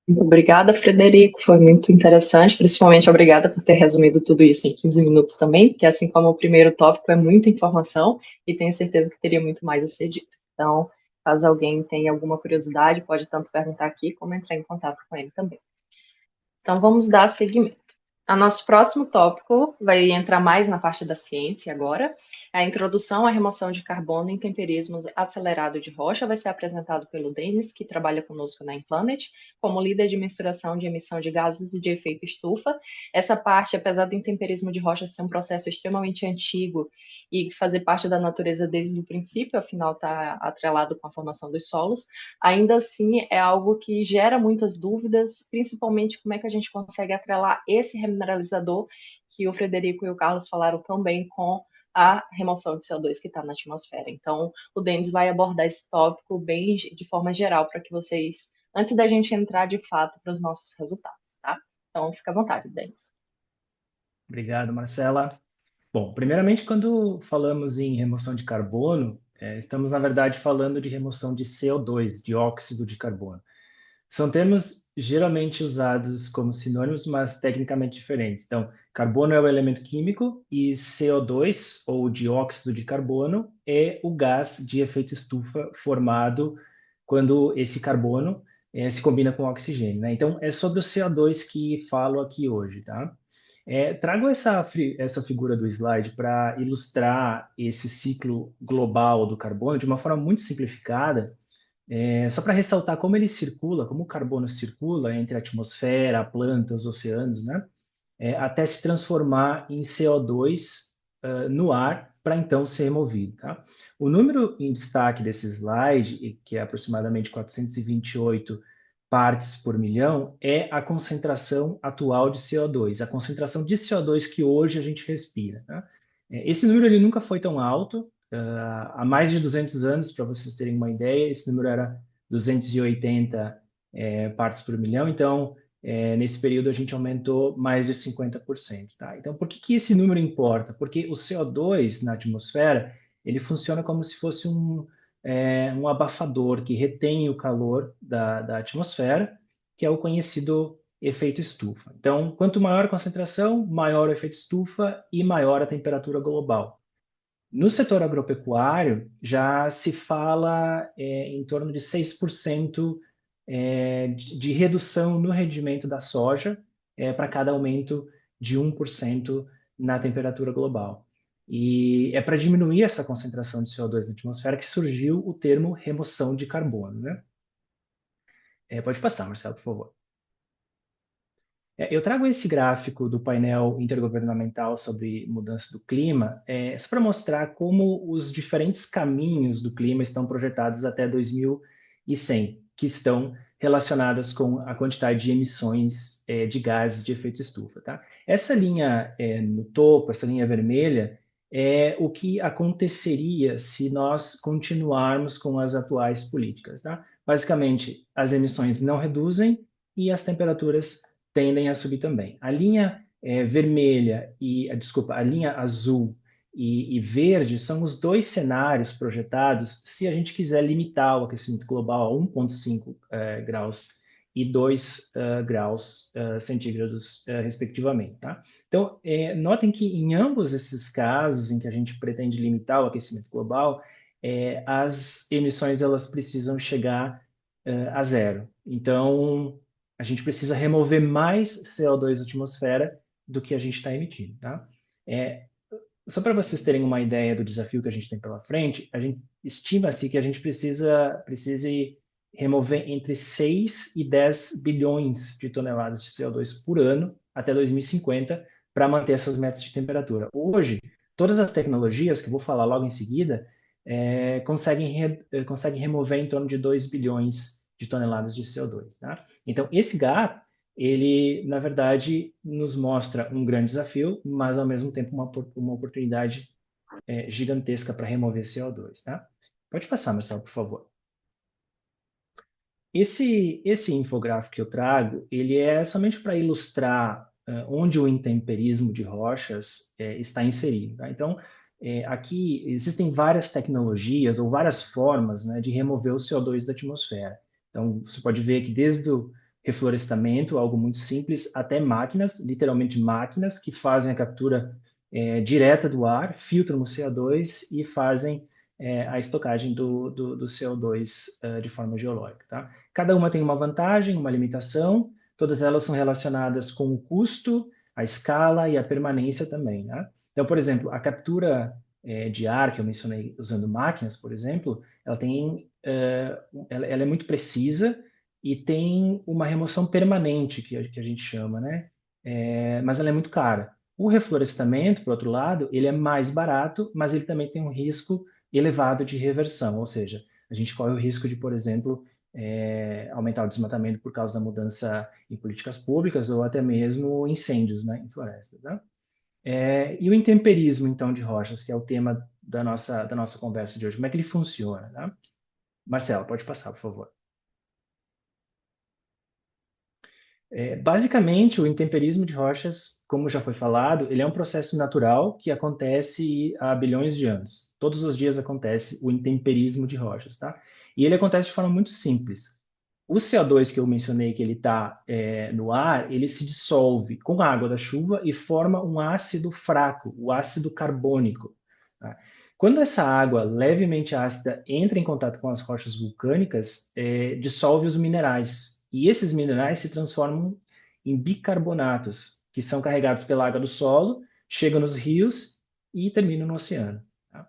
Muito obrigada, Frederico. Foi muito interessante, principalmente obrigada por ter resumido tudo isso em 15 minutos também, porque assim como o primeiro tópico é muita informação e tenho certeza que teria muito mais a ser dito. Então, caso alguém tenha alguma curiosidade, pode tanto perguntar aqui como entrar em contato com ele também. Então, vamos dar seguimento. O nosso próximo tópico vai entrar mais na parte da ciência agora. A introdução à remoção de carbono em temperismos acelerado de rocha vai ser apresentado pelo Denis, que trabalha conosco na InPlanet, como líder de mensuração de emissão de gases de efeito estufa. Essa parte, apesar do intemperismo de rocha ser um processo extremamente antigo e fazer parte da natureza desde o princípio, afinal está atrelado com a formação dos solos, ainda assim é algo que gera muitas dúvidas, principalmente como é que a gente consegue atrelar esse remineralizador que o Frederico e o Carlos falaram tão bem com a remoção de CO2 que está na atmosfera. Então, o Denis vai abordar esse tópico bem de forma geral para que vocês, antes da gente entrar de fato para os nossos resultados, tá? Então, fica à vontade, Denis. Obrigado, Marcela. Bom, primeiramente, quando falamos em remoção de carbono, estamos, na verdade, falando de remoção de CO2, dióxido de carbono. São termos geralmente usados como sinônimos, mas tecnicamente diferentes. Então, carbono é o elemento químico e CO2, ou dióxido de carbono, é o gás de efeito estufa formado quando esse carbono se combina com oxigênio, né? Então, é sobre o CO2 que falo aqui hoje, tá? Trago essa figura do slide para ilustrar esse ciclo global do carbono de uma forma muito simplificada, só para ressaltar como ele circula, como o carbono circula entre a atmosfera, a planta, os oceanos, né? Até se transformar em CO2 no ar para então ser removido. Tá? O número em destaque desse slide, que é aproximadamente 428 partes por milhão, é a concentração atual de CO2, a concentração de CO2 que hoje a gente respira. Tá? Esse número ele nunca foi tão alto. Há mais de 200 anos, para vocês terem uma ideia, esse número era 280 partes por milhão. Então, nesse período a gente aumentou mais de 50%. Tá? Então, por que esse número importa? Porque o CO2 na atmosfera ele funciona como se fosse um abafador que retém o calor da atmosfera, que é o conhecido efeito estufa. Então, quanto maior a concentração, maior o efeito estufa e maior a temperatura global. No setor agropecuário, já se fala em torno de 6% de redução no rendimento da soja para cada aumento de 1% na temperatura global. E é para diminuir essa concentração de CO2 na atmosfera que surgiu o termo remoção de carbono, né? Pode passar, Marcelo, por favor. Eu trago esse gráfico do painel intergovernamental sobre mudança do clima só para mostrar como os diferentes caminhos do clima estão projetados até 2100, que estão relacionadas com a quantidade de emissões de gases de efeito estufa. Tá? Essa linha no topo, essa linha vermelha, é o que aconteceria se nós continuarmos com as atuais políticas, tá? Basicamente, as emissões não reduzem e as temperaturas tendem a subir também. A linha vermelha desculpa, a linha azul e verde são os dois cenários projetados se a gente quiser limitar o aquecimento global a 1,5 graus e 2 graus centígrados, respectivamente, tá? Então, notem que em ambos esses casos em que a gente pretende limitar o aquecimento global, as emissões elas precisam chegar a zero. Então, a gente precisa remover mais CO2 da atmosfera do que a gente está emitindo, tá? Só para vocês terem uma ideia do desafio que a gente tem pela frente, a gente estima-se que a gente precise remover entre 6 e 10 bilhões de toneladas de CO2 por ano até 2050 para manter essas metas de temperatura. Hoje, todas as tecnologias, que eu vou falar logo em seguida, conseguem remover em torno de 2 bilhões de toneladas de CO2. Tá? Então, esse gap, ele, na verdade, nos mostra um grande desafio, mas, ao mesmo tempo, uma oportunidade gigantesca para remover CO2. Tá? Pode passar, Marcelo, por favor. Esse infográfico que eu trago, ele é somente para ilustrar onde o intemperismo de rochas está inserido. Tá? Então, aqui existem várias tecnologias ou várias formas, né, de remover o CO2 da atmosfera. Então, você pode ver que desde o reflorestamento, algo muito simples, até máquinas, literalmente máquinas, que fazem a captura direta do ar, filtram o CO2 e fazem a estocagem do CO2 de forma geológica. Tá? Cada uma tem uma vantagem, uma limitação, todas elas são relacionadas com o custo, a escala e a permanência também. Né? Então, por exemplo, a captura de ar, que eu mencionei usando máquinas, por exemplo, ela é muito precisa e tem uma remoção permanente, que a gente chama, né? Mas ela é muito cara. O reflorestamento, por outro lado, ele é mais barato, mas ele também tem um risco elevado de reversão, ou seja, a gente corre o risco de, por exemplo, aumentar o desmatamento por causa da mudança em políticas públicas ou até mesmo incêndios, né, em florestas. Né? E o intemperismo, então, de rochas, que é o tema da nossa conversa de hoje, como é que ele funciona? Né? Marcelo, pode passar, por favor. Basicamente, o intemperismo de rochas, como já foi falado, ele é um processo natural que acontece há bilhões de anos. Todos os dias acontece o intemperismo de rochas, tá? E ele acontece de forma muito simples. O CO2 que eu mencionei que ele está no ar, ele se dissolve com a água da chuva e forma um ácido fraco, o ácido carbônico. Tá? Quando essa água levemente ácida entra em contato com as rochas vulcânicas, dissolve os minerais. E esses minerais se transformam em bicarbonatos, que são carregados pela água do solo, chegam nos rios e terminam no oceano. Tá?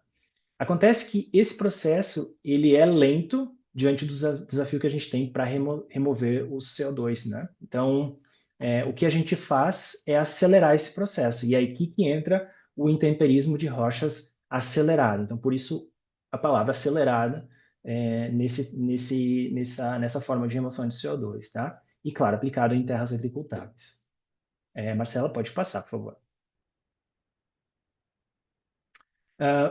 Acontece que esse processo ele é lento diante do desafio que a gente tem para remover o CO2. Né? Então, o que a gente faz é acelerar esse processo. E é aqui que entra o intemperismo de rochas acelerado. Então, por isso, a palavra acelerada nessa forma de remoção de CO2, tá? E, claro, aplicado em terras agricultáveis. Marcela, pode passar, por favor.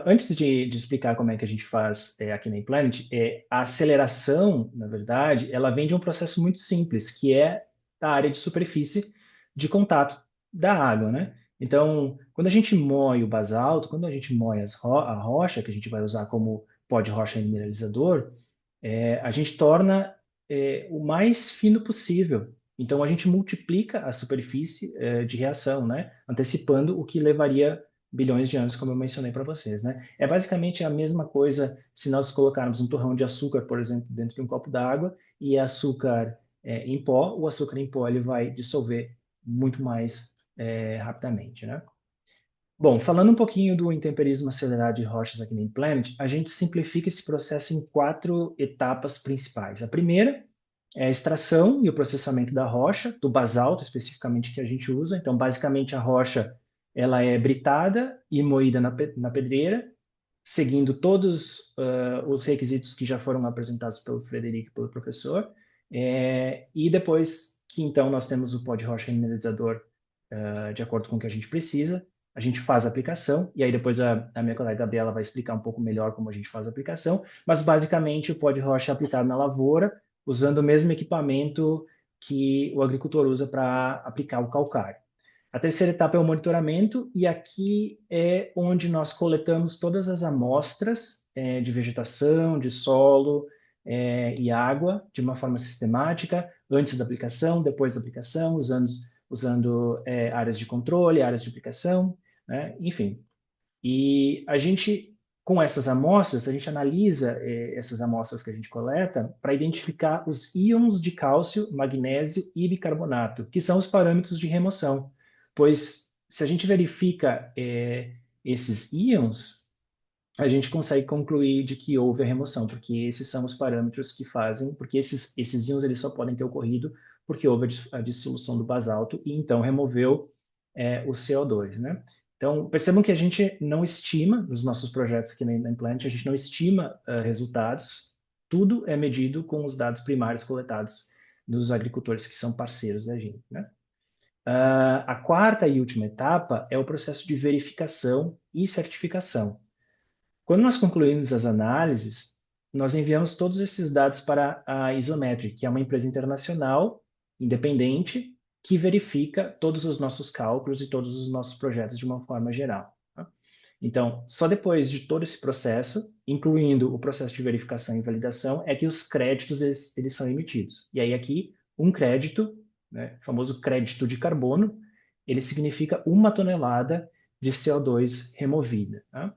Antes de explicar como é que a gente faz aqui na InPlanet, a aceleração, na verdade, ela vem de um processo muito simples, que é a área de superfície de contato da água, né? Então, quando a gente moe o basalto, quando a gente moe a rocha, que a gente vai usar como pó de rocha mineralizador, a gente torna o mais fino possível. Então, a gente multiplica a superfície de reação, né? Antecipando o que levaria bilhões de anos, como eu mencionei para vocês, né? É basicamente a mesma coisa se nós colocarmos um torrão de açúcar, por exemplo, dentro de um copo d'água e açúcar em pó, o açúcar em pó ele vai dissolver muito mais rapidamente, né? Bom, falando um pouquinho do intemperismo acelerado de rochas aqui na InPlanet, a gente simplifica esse processo em 4 etapas principais. A primeira é a extração e o processamento da rocha, do basalto especificamente que a gente usa. Então, basicamente, a rocha ela é britada e moída na pedreira, seguindo todos os requisitos que já foram apresentados pelo Frederico e pelo professor. E depois que, então, nós temos o pó de rocha mineralizador de acordo com o que a gente precisa, a gente faz a aplicação, e aí depois a minha colega Gabriela vai explicar um pouco melhor como a gente faz a aplicação, mas basicamente o pó de rocha é aplicado na lavoura, usando o mesmo equipamento que o agricultor usa para aplicar o calcário. A terceira etapa é o monitoramento, e aqui é onde nós coletamos todas as amostras de vegetação, de solo e água de uma forma sistemática, antes da aplicação, depois da aplicação, usando áreas de controle, áreas de aplicação, né? Enfim. E a gente, com essas amostras, a gente analisa essas amostras que a gente coleta para identificar os íons de cálcio, magnésio e bicarbonato, que são os parâmetros de remoção. Pois, se a gente verifica esses íons, a gente consegue concluir de que houve a remoção, porque esses são os parâmetros que fazem, porque esses íons eles só podem ter ocorrido porque houve a dissolução do basalto e então removeu o CO2, né? Então, percebam que a gente não estima, nos nossos projetos aqui na Implant, a gente não estima resultados, tudo é medido com os dados primários coletados dos agricultores que são parceiros da gente, né? A quarta e última etapa é o processo de verificação e certificação. Quando nós concluímos as análises, nós enviamos todos esses dados para a Isometric, que é uma empresa internacional, independente, que verifica todos os nossos cálculos e todos os nossos projetos de uma forma geral. Tá? Então, só depois de todo esse processo, incluindo o processo de verificação e validação, é que os créditos eles são emitidos. E aí aqui, um crédito, né, o famoso crédito de carbono, ele significa 1 tonelada de CO2 removida. Tá?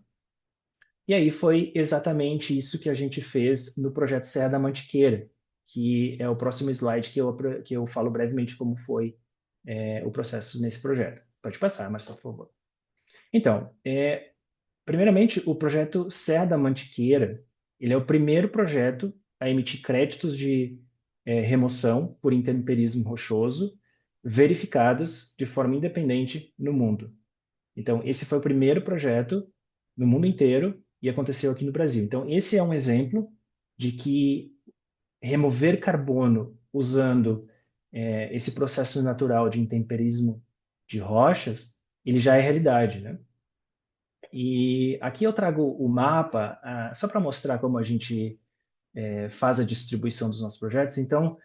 E aí foi exatamente isso que a gente fez no projeto Serra da Mantiqueira, que é o próximo slide que eu falo brevemente como foi o processo nesse projeto. Pode passar, Marcelo, por favor. Então, primeiramente, o projeto Serra da Mantiqueira, ele é o primeiro projeto a emitir créditos de remoção por intemperismo rochoso verificados de forma independente no mundo. Então, esse foi o primeiro projeto no mundo inteiro e aconteceu aqui no Brasil. Então, esse é um exemplo de que remover carbono usando esse processo natural de intemperismo de rochas, ele já é realidade, né? E aqui eu trago o mapa só para mostrar como a gente faz a distribuição dos nossos projetos. Então,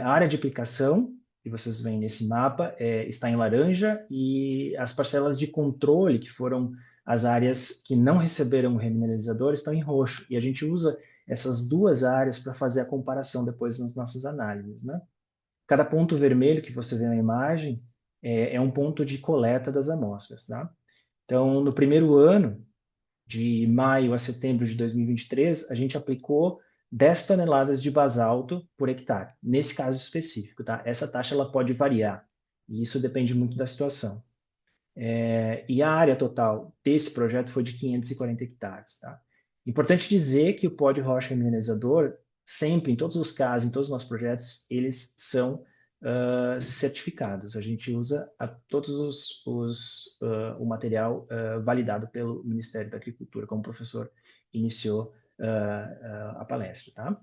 a área de aplicação, que vocês veem nesse mapa, está em laranja, e as parcelas de controle, que foram as áreas que não receberam o remineralizador, estão em roxo. E a gente usa essas duas áreas para fazer a comparação depois nas nossas análises, né? Cada ponto vermelho que você vê na imagem é um ponto de coleta das amostras, tá? Então, no primeiro ano, de maio a setembro de 2023, a gente aplicou 10 toneladas de basalto por hectare, nesse caso específico, tá? Essa taxa ela pode variar, e isso depende muito da situação. E a área total desse projeto foi de 540 hectares, tá? Importante dizer que o pó de rocha mineralizador, sempre, em todos os casos, em todos os nossos projetos, eles são certificados. A gente usa todos o material validado pelo Ministério da Agricultura, como o professor iniciou a palestra, tá?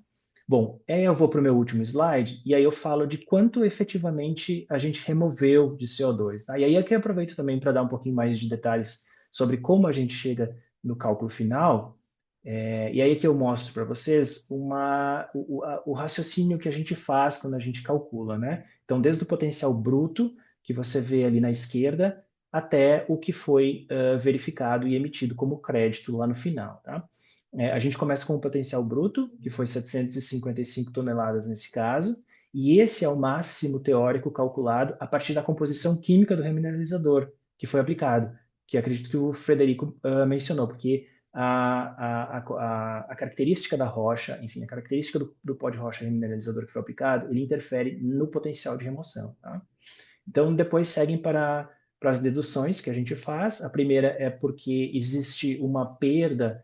Bom, aí eu vou para o meu último slide, e aí eu falo de quanto efetivamente a gente removeu de CO2. Tá? E aí aqui eu aproveito também para dar um pouquinho mais de detalhes sobre como a gente chega no cálculo final, e aí que eu mostro para vocês o raciocínio que a gente faz quando a gente calcula, né? Então, desde o potencial bruto, que você vê ali na esquerda, até o que foi verificado e emitido como crédito lá no final, tá? A gente começa com o potencial bruto, que foi 755 toneladas nesse caso, e esse é o máximo teórico calculado a partir da composição química do remineralizador que foi aplicado, que acredito que o Frederico mencionou, porque a característica da rocha, enfim, a característica do pó de rocha remineralizador que foi aplicado, ele interfere no potencial de remoção. Tá? Então, depois seguem para as deduções que a gente faz. A primeira é porque existe uma perda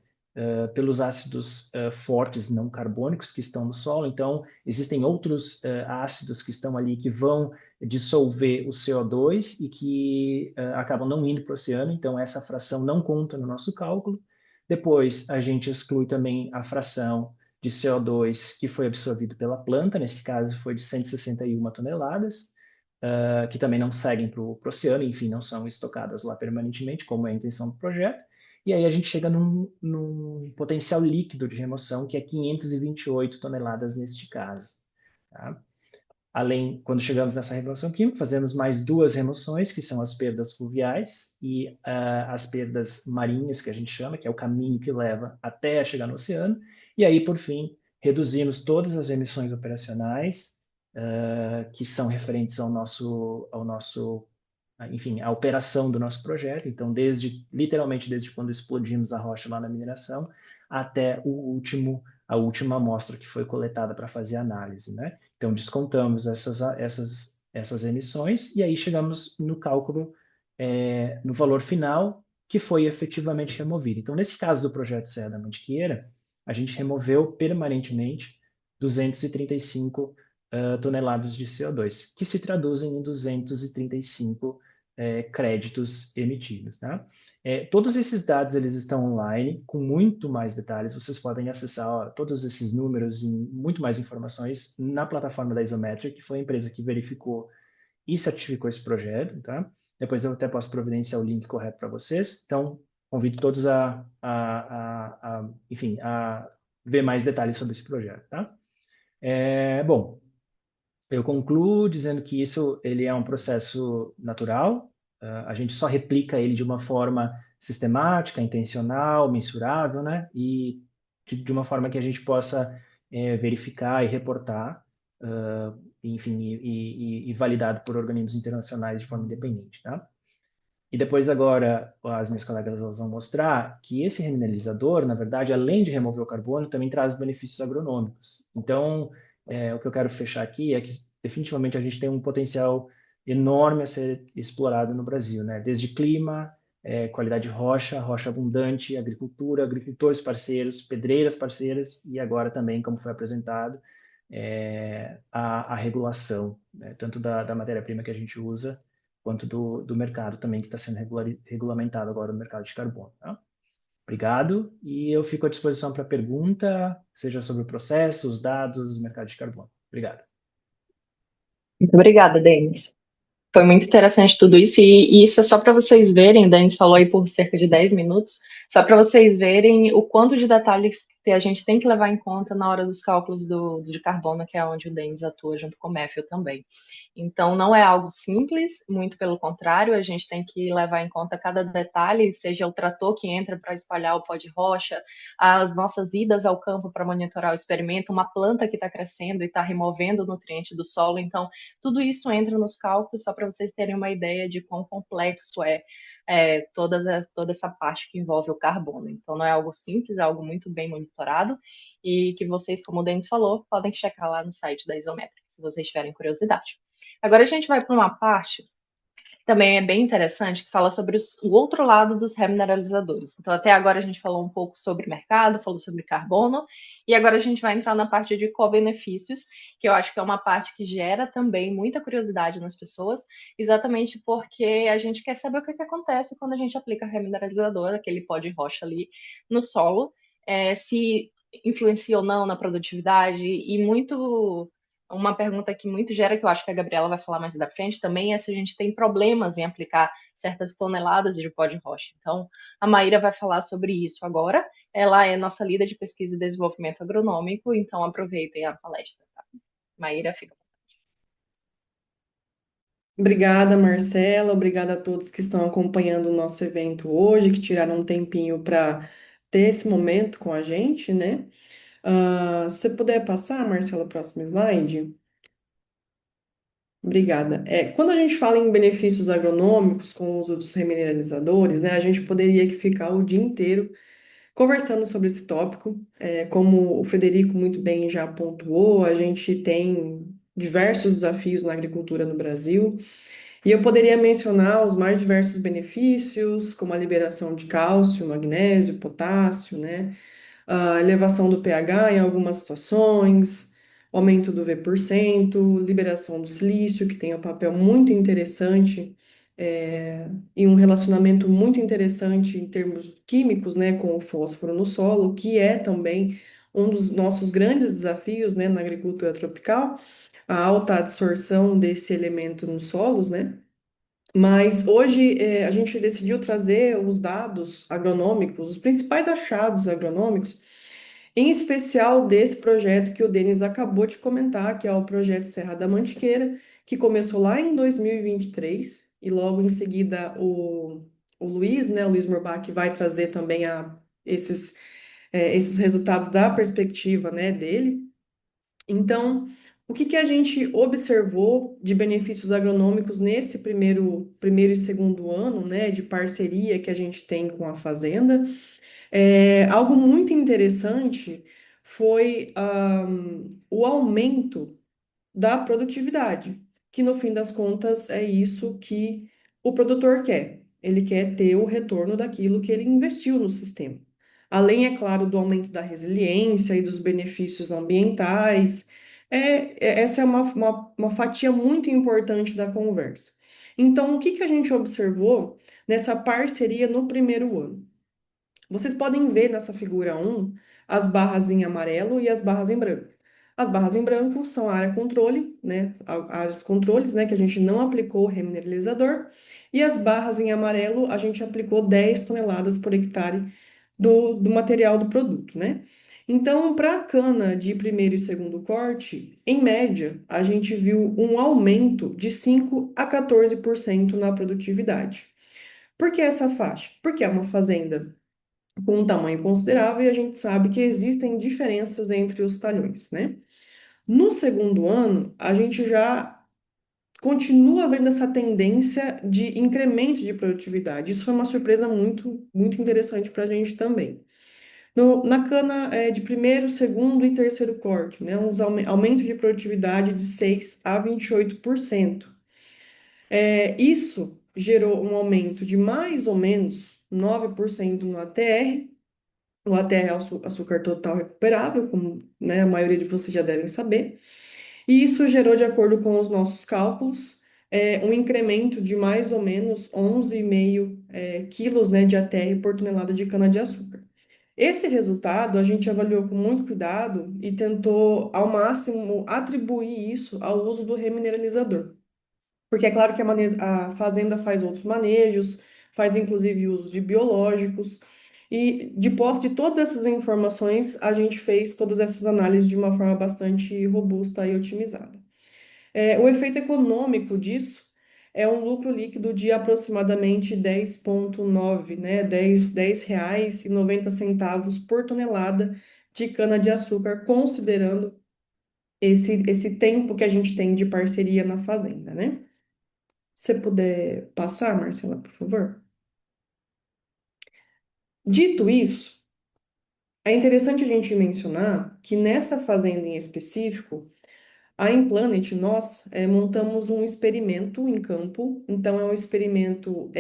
pelos ácidos fortes não carbônicos que estão no solo. Então, existem outros ácidos que estão ali que vão dissolver o CO2 e que acabam não indo para o oceano. Então, essa fração não conta no nosso cálculo. Depois, a gente exclui também a fração de CO2 que foi absorvido pela planta. Nesse caso, foi de 161 toneladas. que também não seguem para o oceano, enfim, não são estocadas lá permanentemente, como é a intenção do projeto. E aí a gente chega num potencial líquido de remoção, que é 528 toneladas neste caso. Tá? Além, quando chegamos nessa remoção química, fazemos mais duas remoções, que são as perdas fluviais e as perdas marinhas, que a gente chama, que é o caminho que leva até chegar no oceano. E aí, por fim, reduzimos todas as emissões operacionais, que são referentes enfim, a operação do nosso projeto. Então, literalmente desde quando explodimos a rocha lá na mineração, até a última amostra que foi coletada para fazer a análise, né? Então, descontamos essas emissões e aí chegamos no cálculo, no valor final que foi efetivamente removido. Então, nesse caso do projeto Serra da Mantiqueira, a gente removeu permanentemente 235 toneladas de CO2, que se traduzem em 235 créditos emitidos. Tá? Todos esses dados eles estão online, com muito mais detalhes. Vocês podem acessar todos esses números e muito mais informações na plataforma da Isometric, que foi a empresa que verificou e certificou esse projeto. Tá? Depois eu até posso providenciar o link correto para vocês. Então, convido todos enfim, a ver mais detalhes sobre esse projeto. Tá? Bom, eu concluo dizendo que ele é um processo natural, a gente só replica ele de uma forma sistemática, intencional, mensurável, né? E de uma forma que a gente possa verificar e reportar, enfim, e validado por organismos internacionais de forma independente, tá? E depois agora as minhas colegas elas vão mostrar que esse remineralizador, na verdade, além de remover o carbono, também traz benefícios agronômicos. Então, o que eu quero fechar aqui é que definitivamente a gente tem um potencial enorme a ser explorado no Brasil, né? Desde clima, qualidade de rocha, rocha abundante, agricultura, agricultores parceiros, pedreiras parceiras e agora também, como foi apresentado, a regulação, né? Tanto da matéria-prima que a gente usa, quanto do mercado também, que está sendo regulamentado agora no mercado de carbono. Tá? Obrigado, e eu fico à disposição para pergunta, seja sobre o processo, os dados, o mercado de carbono. Obrigado. Muito obrigada, Denis. Foi muito interessante tudo isso, e isso é só para vocês verem, o Denis falou aí por cerca de 10 minutos, só para vocês verem o quanto de detalhes que a gente tem que levar em conta na hora dos cálculos de carbono, que é onde o Denis atua junto com o Matthew também. Então, não é algo simples, muito pelo contrário, a gente tem que levar em conta cada detalhe, seja o trator que entra para espalhar o pó de rocha, as nossas idas ao campo para monitorar o experimento, uma planta que está crescendo e está removendo o nutriente do solo. Então, tudo isso entra nos cálculos, só para vocês terem uma ideia de quão complexo toda essa parte que envolve o carbono. Então, não é algo simples, é algo muito bem monitorado e que vocês, como o Denis falou, podem checar lá no site da Isometric, se vocês tiverem curiosidade. Agora a gente vai para uma parte que também é bem interessante, que fala sobre o outro lado dos remineralizadores. Então, até agora a gente falou um pouco sobre mercado, falou sobre carbono, e agora a gente vai entrar na parte de co-benefícios, que eu acho que é uma parte que gera também muita curiosidade nas pessoas, exatamente porque a gente quer saber o que acontece quando a gente aplica remineralizador, aquele pó de rocha ali no solo, se influencia ou não na produtividade, e uma pergunta que muito gera, que eu acho que a Gabriela vai falar mais da frente, também é se a gente tem problemas em aplicar certas toneladas de pó de rocha. Então, a Maíra vai falar sobre isso agora. Ela é nossa líder de pesquisa e desenvolvimento agronômico, então aproveitem a palestra. Tá? Maíra, fica. Obrigada, Marcela. Obrigada a todos que estão acompanhando o nosso evento hoje, que tiraram um tempinho para ter esse momento com a gente, né? Se você puder passar, Marcela, o próximo slide. Obrigada. Quando a gente fala em benefícios agronômicos com o uso dos remineralizadores, né, a gente poderia que ficar o dia inteiro conversando sobre esse tópico. Como o Frederico muito bem já pontuou, a gente tem diversos desafios na agricultura no Brasil. E eu poderia mencionar os mais diversos benefícios, como a liberação de cálcio, magnésio, potássio, né? A elevação do pH em algumas situações, aumento do V%, liberação do silício, que tem um papel muito interessante e um relacionamento muito interessante em termos químicos, né, com o fósforo no solo, que é também um dos nossos grandes desafios, né, na agricultura tropical. a alta absorção desse elemento nos solos, né? Mas hoje a gente decidiu trazer os dados agronômicos, os principais achados agronômicos, em especial desse projeto que o Denis acabou de comentar, que é o projeto Serra da Mantiqueira, que começou lá em 2023, e logo em seguida o Luiz, né, o Luiz Murbach, vai trazer também esses resultados da perspectiva, né, dele. Então, o que que a gente observou de benefícios agronômicos nesse primeiro e segundo ano, né, de parceria que a gente tem com a Fazenda? Algo muito interessante foi o aumento da produtividade, que no fim das contas é isso que o produtor quer. Ele quer ter o retorno daquilo que ele investiu no sistema. Além, é claro, do aumento da resiliência e dos benefícios ambientais. Essa é uma fatia muito importante da conversa. Então, o que que a gente observou nessa parceria no primeiro ano? Vocês podem ver nessa figura 1 as barras em amarelo e as barras em branco. As barras em branco são a área controle, né, áreas controles, né, que a gente não aplicou o remineralizador, e as barras em amarelo a gente aplicou 10 toneladas por hectare do material do produto, né? Então, para a cana de primeiro e segundo corte, em média, a gente viu um aumento de 5 a 14% na produtividade. Por que essa faixa? Porque é uma fazenda com um tamanho considerável e a gente sabe que existem diferenças entre os talhões, né? No segundo ano, a gente já continua vendo essa tendência de incremento de produtividade. Isso foi uma surpresa muito, muito interessante para a gente também. Na cana de primeiro, segundo e terceiro corte, né? Aumento de produtividade de 6 a 28%. Isso gerou um aumento de mais ou menos 9% no ATR. O ATR é o açúcar total recuperável, como, né, a maioria de vocês já devem saber. E isso gerou, de acordo com os nossos cálculos, um incremento de mais ou menos 11,5 quilos, né, de ATR por tonelada de cana-de-açúcar. Esse resultado a gente avaliou com muito cuidado e tentou, ao máximo, atribuir isso ao uso do remineralizador. Porque é claro que a fazenda faz outros manejos, faz inclusive uso de biológicos, e de posse de todas essas informações, a gente fez todas essas análises de uma forma bastante robusta e otimizada. O efeito econômico disso é um lucro líquido de aproximadamente 10,9, né, 10 reais e 90 centavos por tonelada de cana-de-açúcar, considerando esse tempo que a gente tem de parceria na fazenda, né? Se você puder passar, Marcela, por favor. Dito isso, é interessante a gente mencionar que nessa fazenda em específico, a Implanet, nós montamos um experimento em campo. Então, é um experimento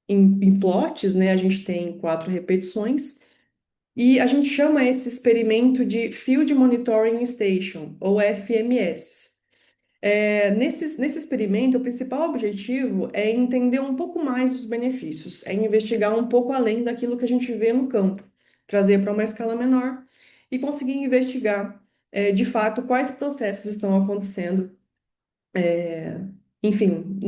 em plots, né? A gente tem 4 repetições. E a gente chama esse experimento de Field Monitoring Station, ou FMS. Nesse experimento, o principal objetivo é entender um pouco mais os benefícios, é investigar um pouco além daquilo que a gente vê no campo, trazer para uma escala menor e conseguir investigar, de fato, quais processos estão acontecendo, é, enfim,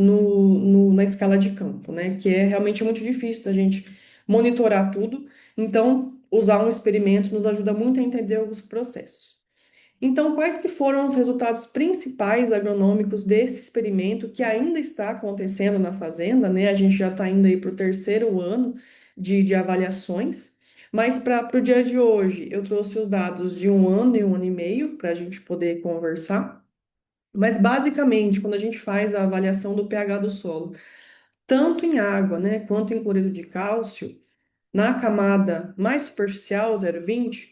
na escala de campo, né? Que é realmente muito difícil da gente monitorar tudo, então, usar um experimento nos ajuda muito a entender os processos. Então, quais que foram os resultados principais agronômicos desse experimento que ainda está acontecendo na fazenda, né? A gente já está indo aí para o terceiro ano de avaliações, mas para o dia de hoje eu trouxe os dados de um ano e um ano e meio para a gente poder conversar. Mas basicamente, quando a gente faz a avaliação do pH do solo, tanto em água, né, quanto em cloreto de cálcio, na camada mais superficial, 0,20,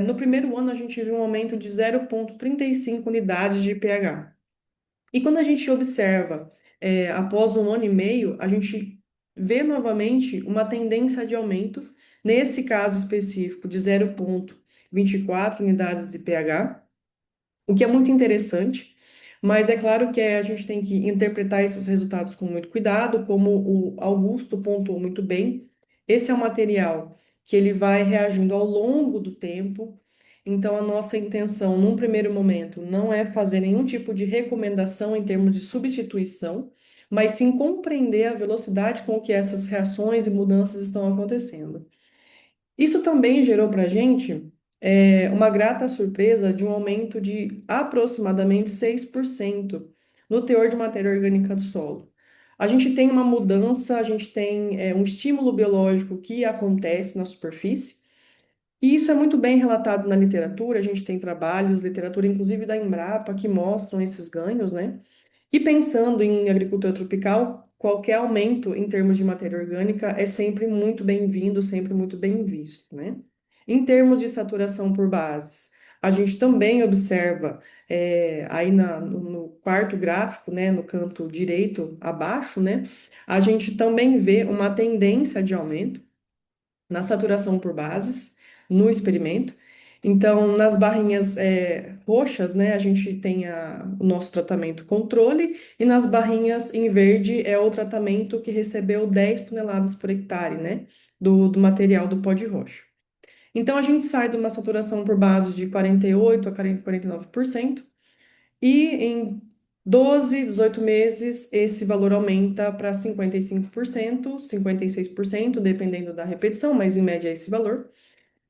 no primeiro ano, a gente viu um aumento de 0,35 unidades de pH. E quando a gente observa, após um ano e meio, a gente vê novamente uma tendência de aumento, nesse caso específico, de 0,24 unidades de pH, o que é muito interessante, mas é claro que a gente tem que interpretar esses resultados com muito cuidado, como o Augusto pontuou muito bem. Esse é um material que ele vai reagindo ao longo do tempo, Então, a nossa intenção, num primeiro momento, não é fazer nenhum tipo de recomendação em termos de substituição, mas sim compreender a velocidade com que essas reações e mudanças estão acontecendo. Isso também gerou para a gente uma grata surpresa de um aumento de aproximadamente 6% no teor de matéria orgânica do solo. A gente tem uma mudança, a gente tem um estímulo biológico que acontece na superfície, e isso é muito bem relatado na literatura. A gente tem trabalhos, literatura inclusive da Embrapa, que mostram esses ganhos, né? E pensando em agricultura tropical, qualquer aumento em termos de matéria orgânica é sempre muito bem-vindo, sempre muito bem visto, né? Em termos de saturação por bases, a gente também observa aí no quarto gráfico, né, no canto direito abaixo, né, a gente também vê uma tendência de aumento na saturação por bases no experimento. Então, nas barrinhas roxas, né, a gente tem o nosso tratamento controle, e nas barrinhas em verde é o tratamento que recebeu 10 toneladas por hectare, né, do material do pó de rocha. Então, a gente sai de uma saturação por base de 48% a 49%, e em 12, 18 meses, esse valor aumenta para 55%, 56%, dependendo da repetição, mas em média é esse valor,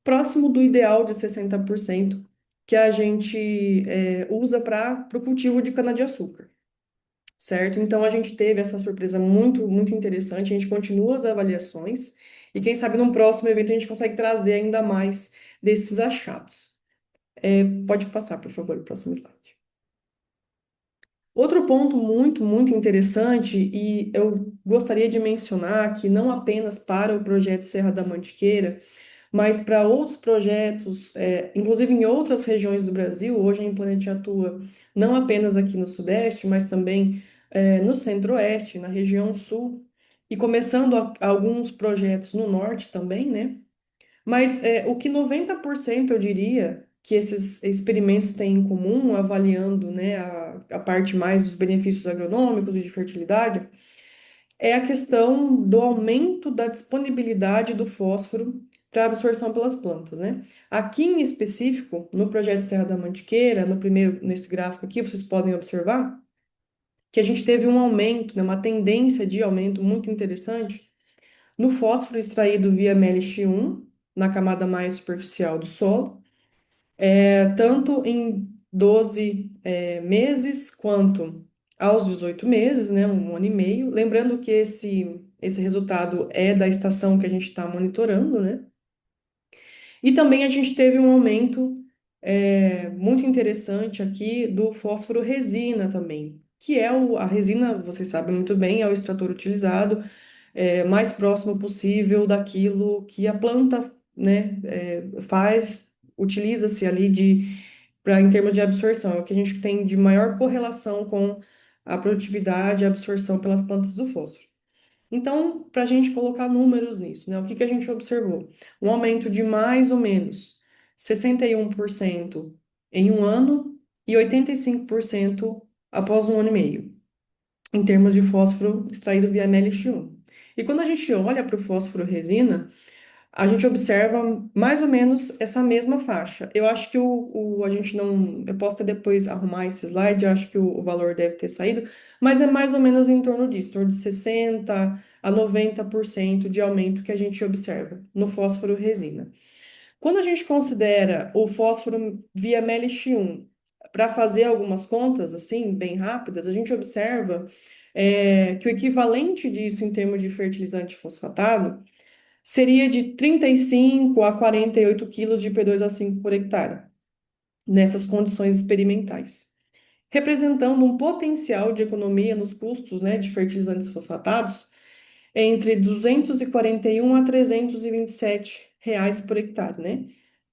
próximo do ideal de 60% que a gente usa para o cultivo de cana-de-açúcar, certo? Então, a gente teve essa surpresa muito, muito interessante, a gente continua as avaliações, e quem sabe num próximo evento a gente consegue trazer ainda mais desses achados. Pode passar, por favor, o próximo slide. Outro ponto muito, muito interessante, e eu gostaria de mencionar que não apenas para o projeto Serra da Mantiqueira, mas para outros projetos, inclusive em outras regiões do Brasil. Hoje a Implanet atua não apenas aqui no Sudeste, mas também no Centro-Oeste, na região Sul, e começando alguns projetos no Norte também, né? Mas o que 90% eu diria que esses experimentos têm em comum, avaliando, né, a parte mais dos benefícios agronômicos e de fertilidade, é a questão do aumento da disponibilidade do fósforo para absorção pelas plantas, né? Aqui em específico, no projeto Serra da Mantiqueira, nesse gráfico aqui, vocês podem observar que a gente teve um aumento, né, uma tendência de aumento muito interessante no fósforo extraído via MLX1, na camada mais superficial do solo, tanto em 12 meses quanto aos 18 meses, né, um ano e meio. Lembrando que esse resultado é da estação que a gente está monitorando, né? E também a gente teve um aumento muito interessante aqui do fósforo resina também, que é a resina, vocês sabem muito bem, é o extrator utilizado mais próximo possível daquilo que a planta, né, faz, utiliza-se ali em termos de absorção, é o que a gente tem de maior correlação com a produtividade e a absorção pelas plantas do fósforo. Então, para a gente colocar números nisso, né, o que a gente observou? Um aumento de mais ou menos 61% em um ano e 85% após um ano e meio, em termos de fósforo extraído via MLX1. E quando a gente olha para o fósforo resina, a gente observa mais ou menos essa mesma faixa. Eu acho que a gente não. Eu posso até depois arrumar esse slide, eu acho que o valor deve ter saído, mas é mais ou menos em torno disso, em torno de 60% a 90% de aumento que a gente observa no fósforo resina. Quando a gente considera o fósforo via MLX1 para fazer algumas contas, assim, bem rápidas, a gente observa que o equivalente disso em termos de fertilizante fosfatado seria de 35 a 48 quilos de P2O5 por hectare, nessas condições experimentais, representando um potencial de economia nos custos, né, de fertilizantes fosfatados entre 241 a 327 reais por hectare, né?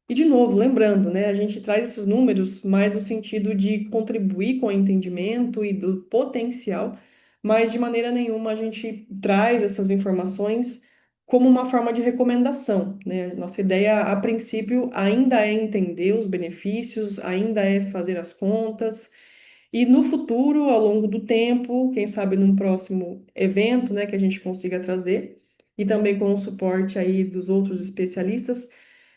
E, de novo, lembrando, né, a gente traz esses números mais no sentido de contribuir com o entendimento e do potencial, mas de maneira nenhuma a gente traz essas informações como uma forma de recomendação, né? Nossa ideia, a princípio, ainda é entender os benefícios, ainda é fazer as contas, e no futuro, ao longo do tempo, quem sabe num próximo evento, né, que a gente consiga trazer, e também com o suporte aí dos outros especialistas,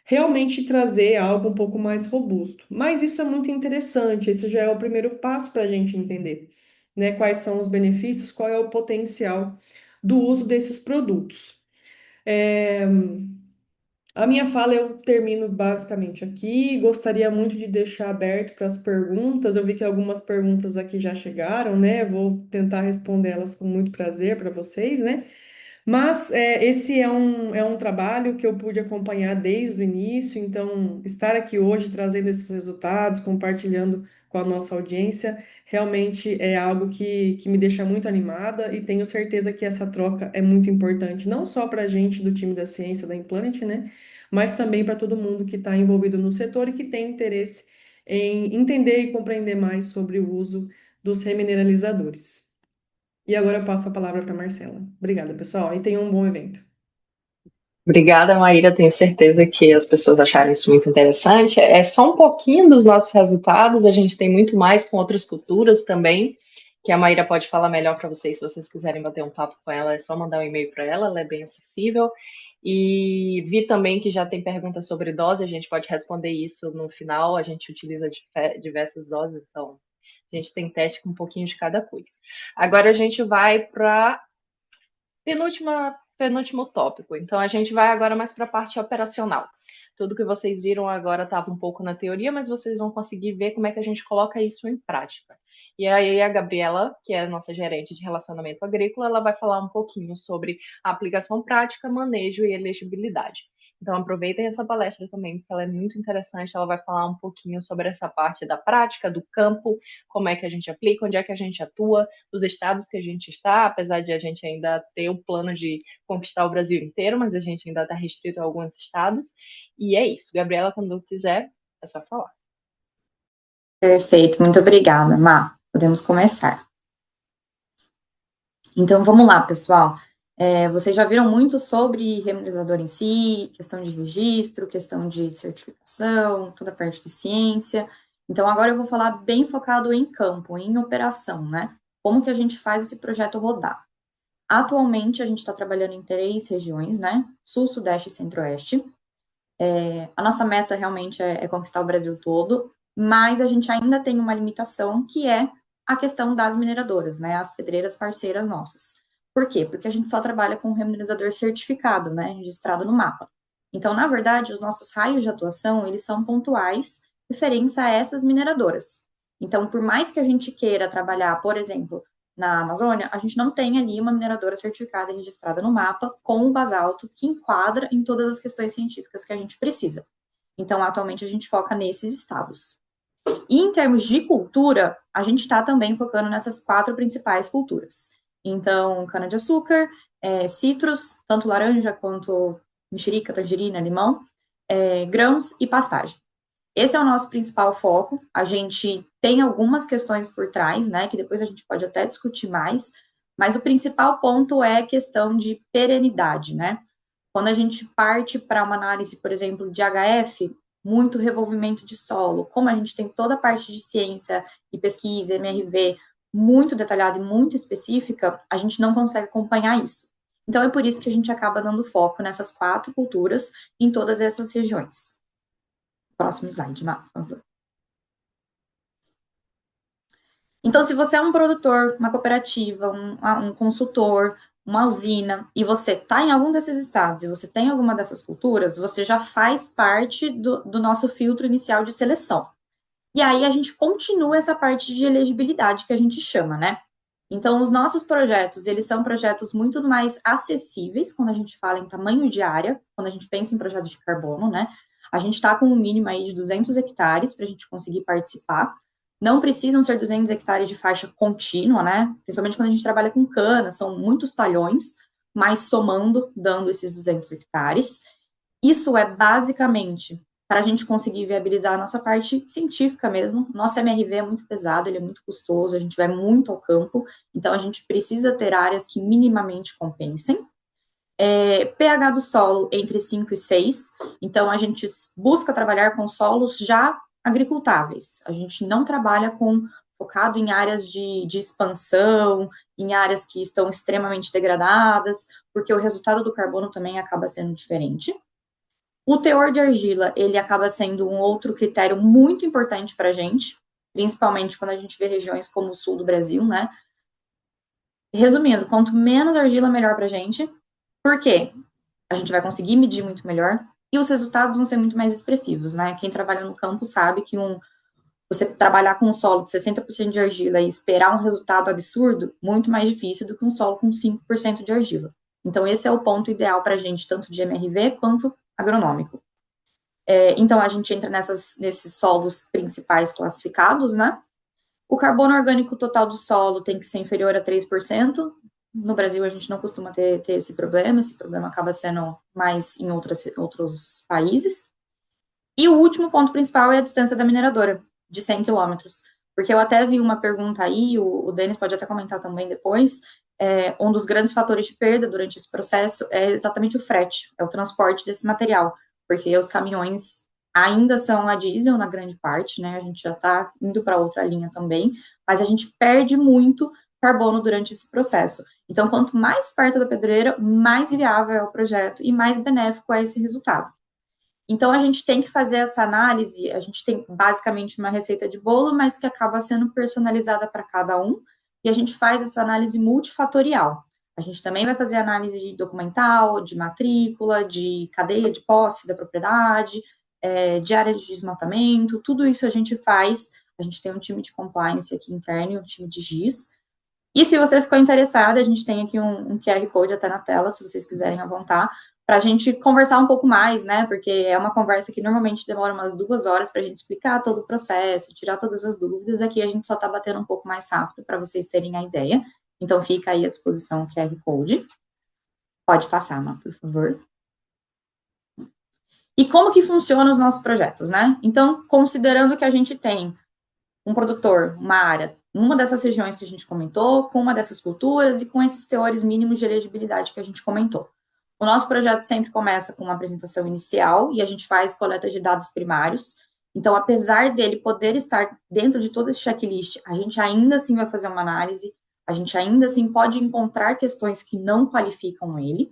realmente trazer algo um pouco mais robusto. Mas isso é muito interessante, esse já é o primeiro passo para a gente entender, né, quais são os benefícios, qual é o potencial do uso desses produtos. É, a minha fala eu termino basicamente aqui. Gostaria muito de deixar aberto para as perguntas. Eu vi que algumas perguntas aqui já chegaram, né? Vou tentar respondê-las com muito prazer para vocês, né? Mas esse é um trabalho que eu pude acompanhar desde o início, então estar aqui hoje trazendo esses resultados, compartilhando com a nossa audiência, realmente é algo que me deixa muito animada e tenho certeza que essa troca é muito importante, não só para a gente do time da ciência da Implant, né, mas também para todo mundo que está envolvido no setor e que tem interesse em entender e compreender mais sobre o uso dos remineralizadores. E agora eu passo a palavra para a Marcela. Obrigada, pessoal, e tenham um bom evento. Obrigada, Maíra. Tenho certeza que as pessoas acharam isso muito interessante. É só um pouquinho dos nossos resultados, a gente tem muito mais com outras culturas também, que a Maíra pode falar melhor para vocês. Se vocês quiserem bater um papo com ela, é só mandar um e-mail para ela é bem acessível. E vi também que já tem perguntas sobre dose, a gente pode responder isso no final, a gente utiliza diversas doses, então a gente tem teste com um pouquinho de cada coisa. Agora a gente vai para penúltimo tópico. Então, a gente vai agora mais para a parte operacional. Tudo que vocês viram agora estava um pouco na teoria, mas vocês vão conseguir ver como é que a gente coloca isso em prática. E aí a Gabriela, que é a nossa gerente de relacionamento agrícola, ela vai falar um pouquinho sobre a aplicação prática, manejo e elegibilidade. Então, aproveitem essa palestra também, porque ela é muito interessante. Ela vai falar um pouquinho sobre essa parte da prática, do campo, como é que a gente aplica, onde é que a gente atua, os estados que a gente está, apesar de a gente ainda ter o plano de conquistar o Brasil inteiro, mas a gente ainda está restrito a alguns estados. E é isso. Gabriela, quando quiser, é só falar. Perfeito, muito obrigada, Má. Podemos começar. Então, vamos lá, pessoal. Vocês já viram muito sobre remunerizador em si, questão de registro, questão de certificação, toda a parte de ciência. Então, agora eu vou falar bem focado em campo, em operação, né? Como que a gente faz esse projeto rodar? Atualmente, a gente está trabalhando em 3 regiões, né? Sul, Sudeste e Centro-Oeste. A nossa meta realmente é conquistar o Brasil todo, mas a gente ainda tem uma limitação, que é a questão das mineradoras, né? As pedreiras parceiras nossas. Por quê? Porque a gente só trabalha com um reminerizador certificado, né? Registrado no mapa. Então, na verdade, os nossos raios de atuação, eles são pontuais, referentes a essas mineradoras. Então, por mais que a gente queira trabalhar, por exemplo, na Amazônia, a gente não tem ali uma mineradora certificada e registrada no mapa com o basalto que enquadra em todas as questões científicas que a gente precisa. Então, atualmente, a gente foca nesses estados. E em termos de cultura, a gente está também focando nessas 4 principais culturas. Então, cana-de-açúcar, citros, tanto laranja quanto mexerica, tangerina, limão, grãos e pastagem. Esse é o nosso principal foco. A gente tem algumas questões por trás, né, que depois a gente pode até discutir mais, mas o principal ponto é a questão de perenidade, né? Quando a gente parte para uma análise, por exemplo, de HF, muito revolvimento de solo, como a gente tem toda a parte de ciência e pesquisa, MRV, muito detalhada e muito específica, a gente não consegue acompanhar isso. Então, é por isso que a gente acaba dando foco nessas 4 culturas em todas essas regiões. Próximo slide, Má, por favor. Então, se você é um produtor, uma cooperativa, um consultor, uma usina, e você está em algum desses estados, e você tem alguma dessas culturas, você já faz parte do nosso filtro inicial de seleção. E aí a gente continua essa parte de elegibilidade que a gente chama, né? Então, os nossos projetos, eles são projetos muito mais acessíveis quando a gente fala em tamanho de área, quando a gente pensa em projeto de carbono, né? A gente está com um mínimo aí de 200 hectares para a gente conseguir participar. Não precisam ser 200 hectares de faixa contínua, né? Principalmente quando a gente trabalha com cana, são muitos talhões, mas somando, dando esses 200 hectares. Isso é basicamente para a gente conseguir viabilizar a nossa parte científica mesmo. Nosso MRV é muito pesado, ele é muito custoso, a gente vai muito ao campo, então a gente precisa ter áreas que minimamente compensem. pH do solo entre 5 e 6, então a gente busca trabalhar com solos já agricultáveis. A gente não trabalha focado em áreas de expansão, em áreas que estão extremamente degradadas, porque o resultado do carbono também acaba sendo diferente. O teor de argila, ele acaba sendo um outro critério muito importante para a gente, principalmente quando a gente vê regiões como o sul do Brasil, né? Resumindo, quanto menos argila, melhor para a gente. Por quê? A gente vai conseguir medir muito melhor e os resultados vão ser muito mais expressivos, né? Quem trabalha no campo sabe que você trabalhar com um solo de 60% de argila e esperar um resultado absurdo, muito mais difícil do que um solo com 5% de argila. Então, esse é o ponto ideal para a gente, tanto de MRV quanto agronômico. Então, a gente entra nesses solos principais classificados, né? O carbono orgânico total do solo tem que ser inferior a 3%. No Brasil, a gente não costuma ter esse problema acaba sendo mais em outros países. E o último ponto principal é a distância da mineradora, de 100 quilômetros. Porque eu até vi uma pergunta aí, o Denis pode até comentar também depois, um dos grandes fatores de perda durante esse processo é exatamente o frete, é o transporte desse material, porque os caminhões ainda são a diesel na grande parte, né, a gente já está indo para outra linha também, mas a gente perde muito carbono durante esse processo. Então, quanto mais perto da pedreira, mais viável é o projeto e mais benéfico é esse resultado. Então, a gente tem que fazer essa análise, a gente tem basicamente uma receita de bolo, mas que acaba sendo personalizada para cada um, e a gente faz essa análise multifatorial. A gente também vai fazer análise documental, de matrícula, de cadeia de posse da propriedade, de área de desmatamento, tudo isso a gente faz, a gente tem um time de compliance aqui interno, um time de GIS, e se você ficou interessado, a gente tem aqui um QR Code até na tela, se vocês quiserem apontar, para a gente conversar um pouco mais, né, porque é uma conversa que normalmente demora umas 2 horas para a gente explicar todo o processo, tirar todas as dúvidas, aqui a gente só está batendo um pouco mais rápido para vocês terem a ideia, então fica aí à disposição o QR Code. Pode passar, Má, por favor. E como que funcionam os nossos projetos, né? Então, considerando que a gente tem um produtor, uma área, numa dessas regiões que a gente comentou, com uma dessas culturas e com esses teores mínimos de elegibilidade que a gente comentou. O nosso projeto sempre começa com uma apresentação inicial e a gente faz coleta de dados primários. Então, apesar dele poder estar dentro de todo esse checklist, a gente ainda assim vai fazer uma análise, a gente ainda assim pode encontrar questões que não qualificam ele.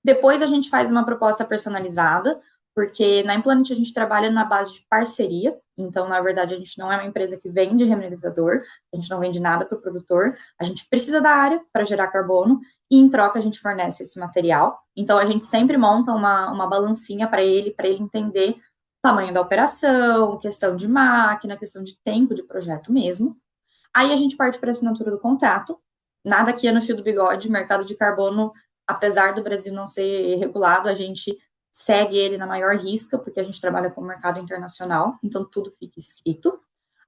Depois, a gente faz uma proposta personalizada, porque na Implanet a gente trabalha na base de parceria, então, na verdade, a gente não é uma empresa que vende remineralizador, a gente não vende nada para o produtor, a gente precisa da área para gerar carbono, e em troca a gente fornece esse material. Então, a gente sempre monta uma balancinha para ele entender o tamanho da operação, questão de máquina, questão de tempo de projeto mesmo. Aí a gente parte para a assinatura do contrato, nada aqui é no fio do bigode, mercado de carbono, apesar do Brasil não ser regulado, a gente segue ele na maior risca, porque a gente trabalha com o mercado internacional, então tudo fica escrito.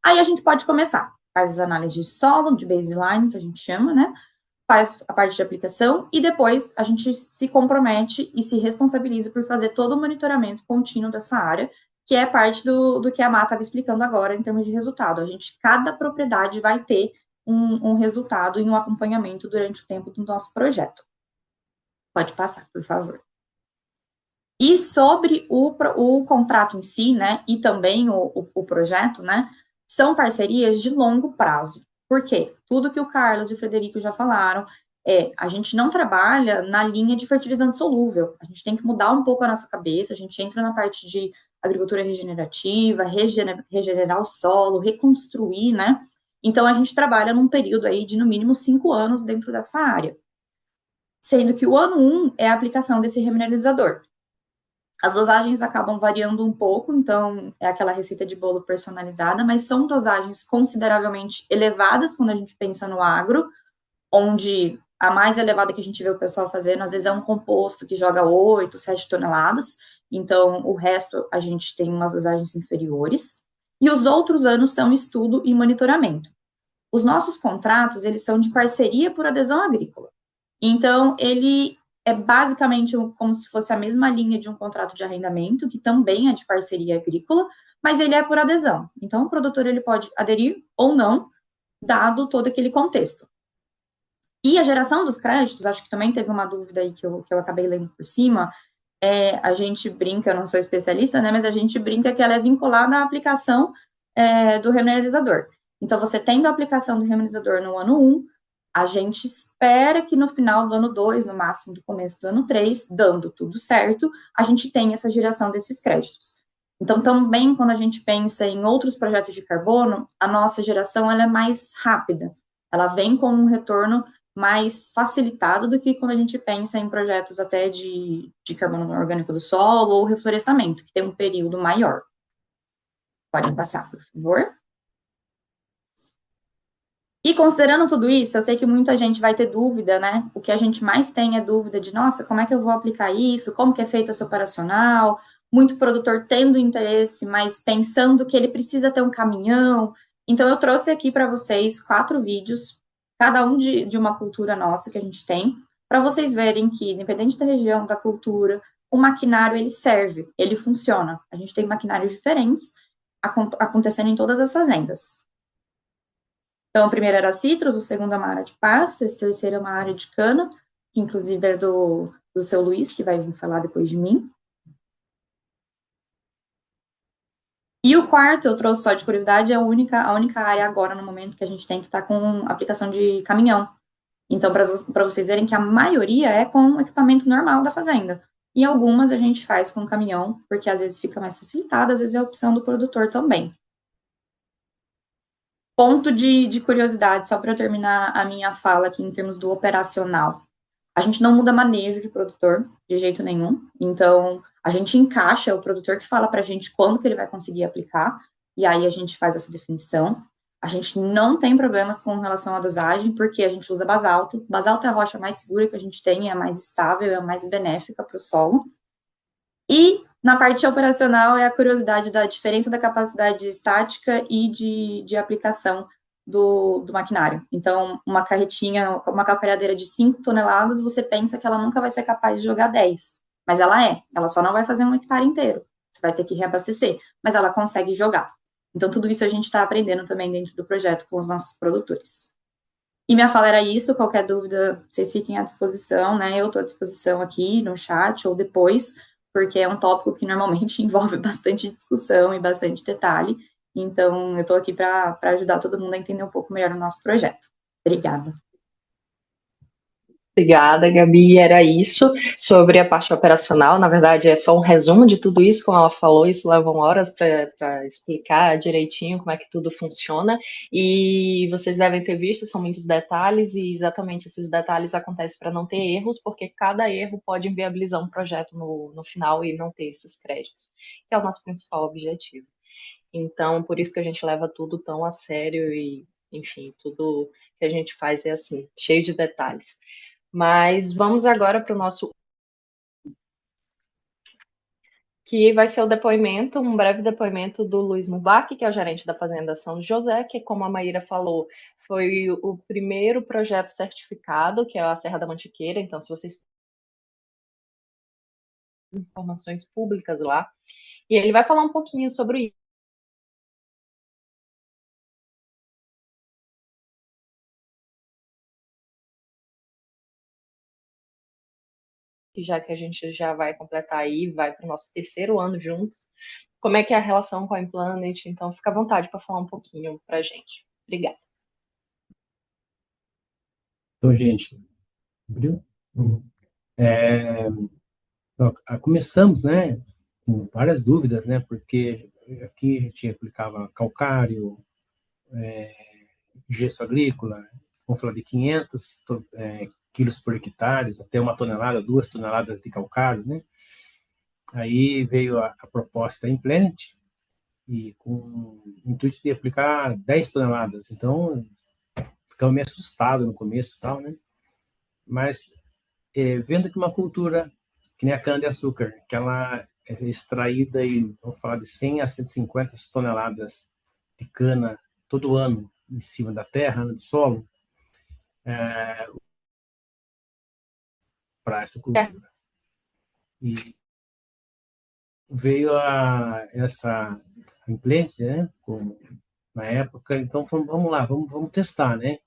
Aí a gente pode começar, faz as análises de solo, de baseline, que a gente chama, né? Faz a parte de aplicação e depois a gente se compromete e se responsabiliza por fazer todo o monitoramento contínuo dessa área, que é parte do que a Má estava explicando agora em termos de resultado. Cada propriedade vai ter um resultado e um acompanhamento durante o tempo do nosso projeto. Pode passar, por favor. E sobre o contrato em si, né, e também o projeto, né, são parcerias de longo prazo. Por quê? Tudo que o Carlos e o Frederico já falaram, a gente não trabalha na linha de fertilizante solúvel, a gente tem que mudar um pouco a nossa cabeça, a gente entra na parte de agricultura regenerativa, regenerar o solo, reconstruir, né, então a gente trabalha num período aí de no mínimo 5 anos dentro dessa área, sendo que o ano 1 é a aplicação desse remineralizador. As dosagens acabam variando um pouco, então é aquela receita de bolo personalizada, mas são dosagens consideravelmente elevadas quando a gente pensa no agro, onde a mais elevada que a gente vê o pessoal fazendo, às vezes é um composto que joga 8, 7 toneladas, então o resto a gente tem umas dosagens inferiores, e os outros anos são estudo e monitoramento. Os nossos contratos, eles são de parceria por adesão agrícola, então ele é basicamente como se fosse a mesma linha de um contrato de arrendamento, que também é de parceria agrícola, mas ele é por adesão. Então, o produtor ele pode aderir ou não, dado todo aquele contexto. E a geração dos créditos, acho que também teve uma dúvida aí que eu acabei lendo por cima, a gente brinca, eu não sou especialista, né, mas a gente brinca que ela é vinculada à aplicação do remineralizador. Então, você tendo a aplicação do remineralizador no ano 1, A gente espera que no final do ano 2, no máximo do começo do ano 3, dando tudo certo, a gente tenha essa geração desses créditos. Então, também, quando a gente pensa em outros projetos de carbono, a nossa geração ela é mais rápida. Ela vem com um retorno mais facilitado do que quando a gente pensa em projetos até de carbono orgânico do solo ou reflorestamento, que tem um período maior. Podem passar, por favor. E considerando tudo isso, eu sei que muita gente vai ter dúvida, né? O que a gente mais tem é dúvida de, nossa, como é que eu vou aplicar isso? Como que é feito esse operacional? Muito produtor tendo interesse, mas pensando que ele precisa ter um caminhão. Então, eu trouxe aqui para vocês 4 vídeos, cada um de uma cultura nossa que a gente tem, para vocês verem que, independente da região, da cultura, o maquinário, ele serve, ele funciona. A gente tem maquinários diferentes acontecendo em todas as fazendas. Então, o primeiro era citros, o segundo é uma área de pasto, esse terceiro é uma área de cana, que inclusive é do seu Luiz, que vai vir falar depois de mim. E o quarto, eu trouxe só de curiosidade, é a única área agora, no momento, que a gente tem que estar com aplicação de caminhão. Então, para vocês verem que a maioria é com equipamento normal da fazenda. E algumas a gente faz com caminhão, porque às vezes fica mais facilitado, às vezes é a opção do produtor também. Ponto de curiosidade, só para eu terminar a minha fala aqui em termos do operacional. A gente não muda manejo de produtor, de jeito nenhum. Então, a gente encaixa o produtor que fala para a gente quando que ele vai conseguir aplicar, e aí a gente faz essa definição. A gente não tem problemas com relação à dosagem, porque a gente usa basalto. Basalto é a rocha mais segura que a gente tem, é a mais estável, é a mais benéfica para o solo. E na parte operacional é a curiosidade da diferença da capacidade estática e de aplicação do maquinário. Então, uma carretinha, uma calcalhadeira de 5 toneladas, você pensa que ela nunca vai ser capaz de jogar 10, mas ela só não vai fazer 1 hectare inteiro, você vai ter que reabastecer, mas ela consegue jogar. Então, tudo isso a gente está aprendendo também dentro do projeto com os nossos produtores. E minha fala era isso, qualquer dúvida, vocês fiquem à disposição, né? Eu estou à disposição aqui no chat ou depois, porque é um tópico que normalmente envolve bastante discussão e bastante detalhe. Então, eu estou aqui para ajudar todo mundo a entender um pouco melhor o nosso projeto. Obrigada. Obrigada, Gabi. Era isso sobre a parte operacional. Na verdade, é só um resumo de tudo isso, como ela falou, isso levam horas para explicar direitinho como é que tudo funciona. E vocês devem ter visto, são muitos detalhes, e exatamente esses detalhes acontecem para não ter erros, porque cada erro pode inviabilizar um projeto no final e não ter esses créditos, que é o nosso principal objetivo. Então, por isso que a gente leva tudo tão a sério e, enfim, tudo que a gente faz é assim, cheio de detalhes. Mas vamos agora para o nosso, que vai ser o depoimento, um breve depoimento do Luiz Mubarak, que é o gerente da Fazenda São José, que, como a Maíra falou, foi o primeiro projeto certificado, que é a Serra da Mantiqueira. Então, se vocês têm informações públicas lá, e ele vai falar um pouquinho sobre isso. Já que a gente já vai completar aí, vai para o nosso terceiro ano juntos, como é que é a relação com a Implanet? Então, fica à vontade para falar um pouquinho para a gente. Obrigada. Então, gente, abriu? Começamos, né, com várias dúvidas, né, porque aqui a gente aplicava calcário, gesso agrícola, vamos falar de 500 quilos por hectare, até 1 tonelada, 2 toneladas de calcário, né? Aí veio a proposta da Implanet, e com o intuito de aplicar 10 toneladas. Então, ficamos meio assustados no começo e tal, né? Mas, vendo que uma cultura, que nem a cana-de-açúcar, que ela é extraída em, vamos falar, de 100 a 150 toneladas de cana todo ano em cima da terra, do solo, para essa cultura. E veio essa implante, né, na época, então vamos lá, vamos testar, né?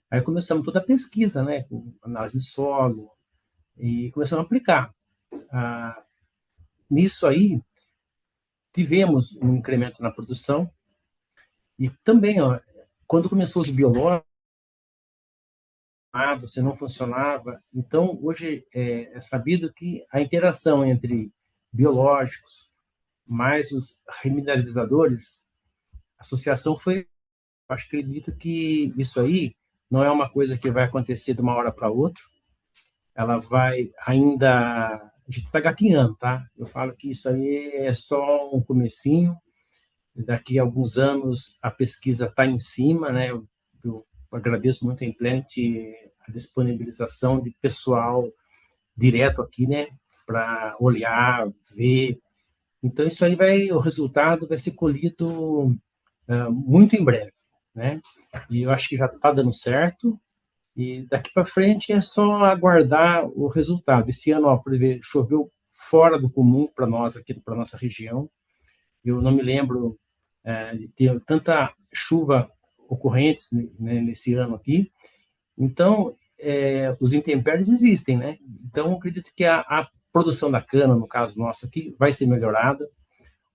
Aí começamos toda a pesquisa, né, com análise de solo, e começamos a aplicar. Nisso aí, tivemos um incremento na produção, e também, ó, quando começou os biológicos, você não funcionava. Então, hoje é sabido que a interação entre biológicos mais os remineralizadores, a associação foi, acredito que isso aí não é uma coisa que vai acontecer de uma hora para outra, ela vai ainda, a gente está gatinhando, tá? Eu falo que isso aí é só um comecinho, daqui a alguns anos a pesquisa está em cima, né? Eu agradeço muito a Implant a disponibilização de pessoal direto aqui, né? Para olhar, ver. Então isso aí o resultado vai ser colhido muito em breve, né? E eu acho que já está dando certo. E daqui para frente é só aguardar o resultado. Esse ano, ó, por ver, choveu fora do comum para nós aqui, para nossa região. Eu não me lembro de ter tanta chuva ocorrentes, né, nesse ano aqui. Então, os intempéries existem, né? Então, acredito que a produção da cana, no caso nosso aqui, vai ser melhorada.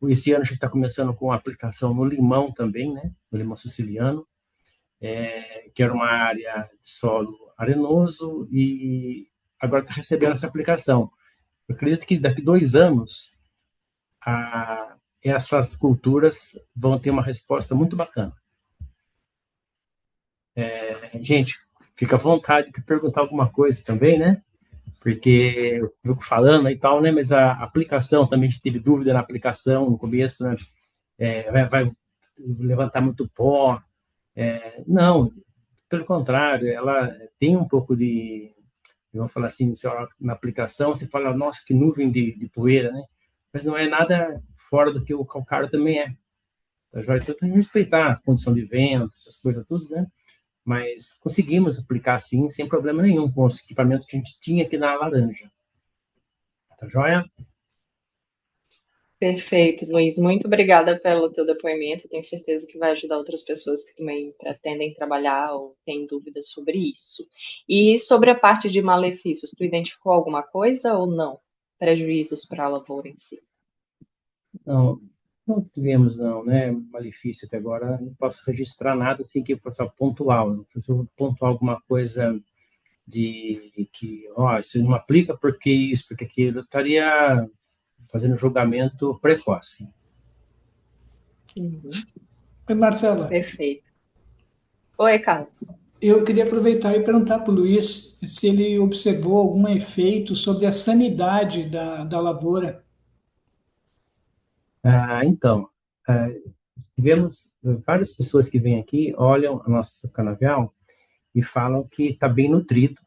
Esse ano a gente está começando com a aplicação no limão também, né? No limão siciliano, que era uma área de solo arenoso e agora está recebendo essa aplicação. Eu acredito que daqui 2 anos essas culturas vão ter uma resposta muito bacana. Gente, fica à vontade de perguntar alguma coisa também, né? Porque eu fico falando e tal, né? Mas a aplicação também, a gente teve dúvida na aplicação no começo, né? Vai levantar muito pó. Não, pelo contrário, ela tem um pouco de, vamos falar assim, na aplicação, você fala, nossa, que nuvem de poeira, né? Mas não é nada fora do que o calcário também é. Tá joia? Então tem que respeitar a condição de vento, essas coisas tudo, né? Mas conseguimos aplicar assim, sem problema nenhum, com os equipamentos que a gente tinha aqui na Laranja. Tá joia? Perfeito, Luiz. Muito obrigada pelo teu depoimento. Tenho certeza que vai ajudar outras pessoas que também pretendem trabalhar ou têm dúvidas sobre isso. E sobre a parte de malefícios, tu identificou alguma coisa ou não? Prejuízos para a lavoura em si? Não, não tivemos, não, né? Malefício até agora, não posso registrar nada assim que fosse pontual. Não preciso pontuar alguma coisa de que, ó, isso não aplica porque isso, porque aquilo, eu estaria fazendo julgamento precoce. Uhum. Oi, Marcela. Perfeito. Oi, Carlos. Eu queria aproveitar e perguntar para o Luiz se ele observou algum efeito sobre a sanidade da lavoura. Então, tivemos várias pessoas que vêm aqui, olham o nosso canavial e falam que está bem nutrido.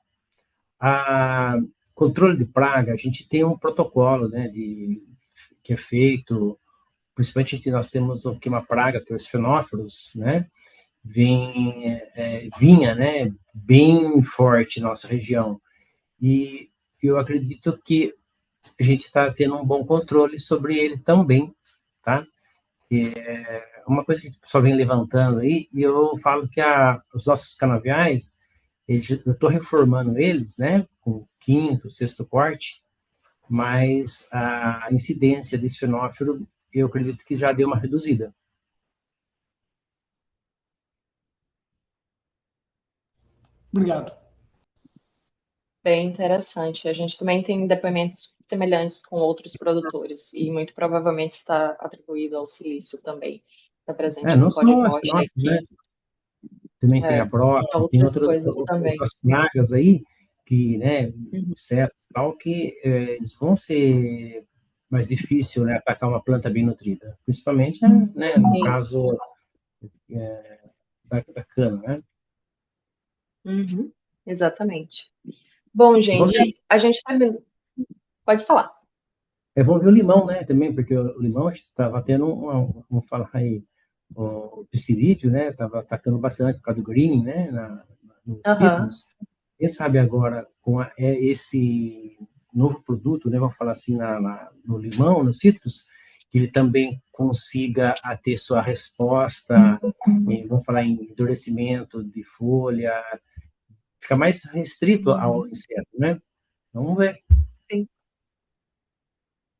A controle de praga, a gente tem um protocolo, né, que é feito, principalmente nós temos aqui uma praga, que é os fenófilos, né, vinha, né, bem forte na nossa região. E eu acredito que a gente está tendo um bom controle sobre ele também, tá? Uma coisa que o pessoal vem levantando aí, e eu falo que os nossos canaviais, eu estou reformando eles, né, com quinto, sexto corte, mas a incidência desse fenófilo, eu acredito que já deu uma reduzida. Obrigado. Bem interessante. A gente também tem depoimentos semelhantes com outros produtores e muito provavelmente está atribuído ao silício também. Está presente no Não só as podcast fenófilos, né? aqui. Também tem a broca, tem Outras coisas também. outras pragas aí, que, né, Uhum. insetos tal, que eles vão ser mais difícil, né, atacar uma planta bem nutrida. Principalmente, né, no Sim. caso da cana, né? Uhum. Exatamente. Bom, Vamos ver, gente, a gente está vendo. Pode falar. vamos ver o limão, né, também, porque o limão estava tendo vamos falar aí, o psilídeo, né, estava atacando bastante por causa do greening, né, nos Aham. citros. Quem sabe agora, com esse novo produto, né, vamos falar assim, no limão, nos citros, que ele também consiga ter sua resposta, vamos falar em endurecimento de folha, fica mais restrito ao inseto, né? Vamos ver. Sim,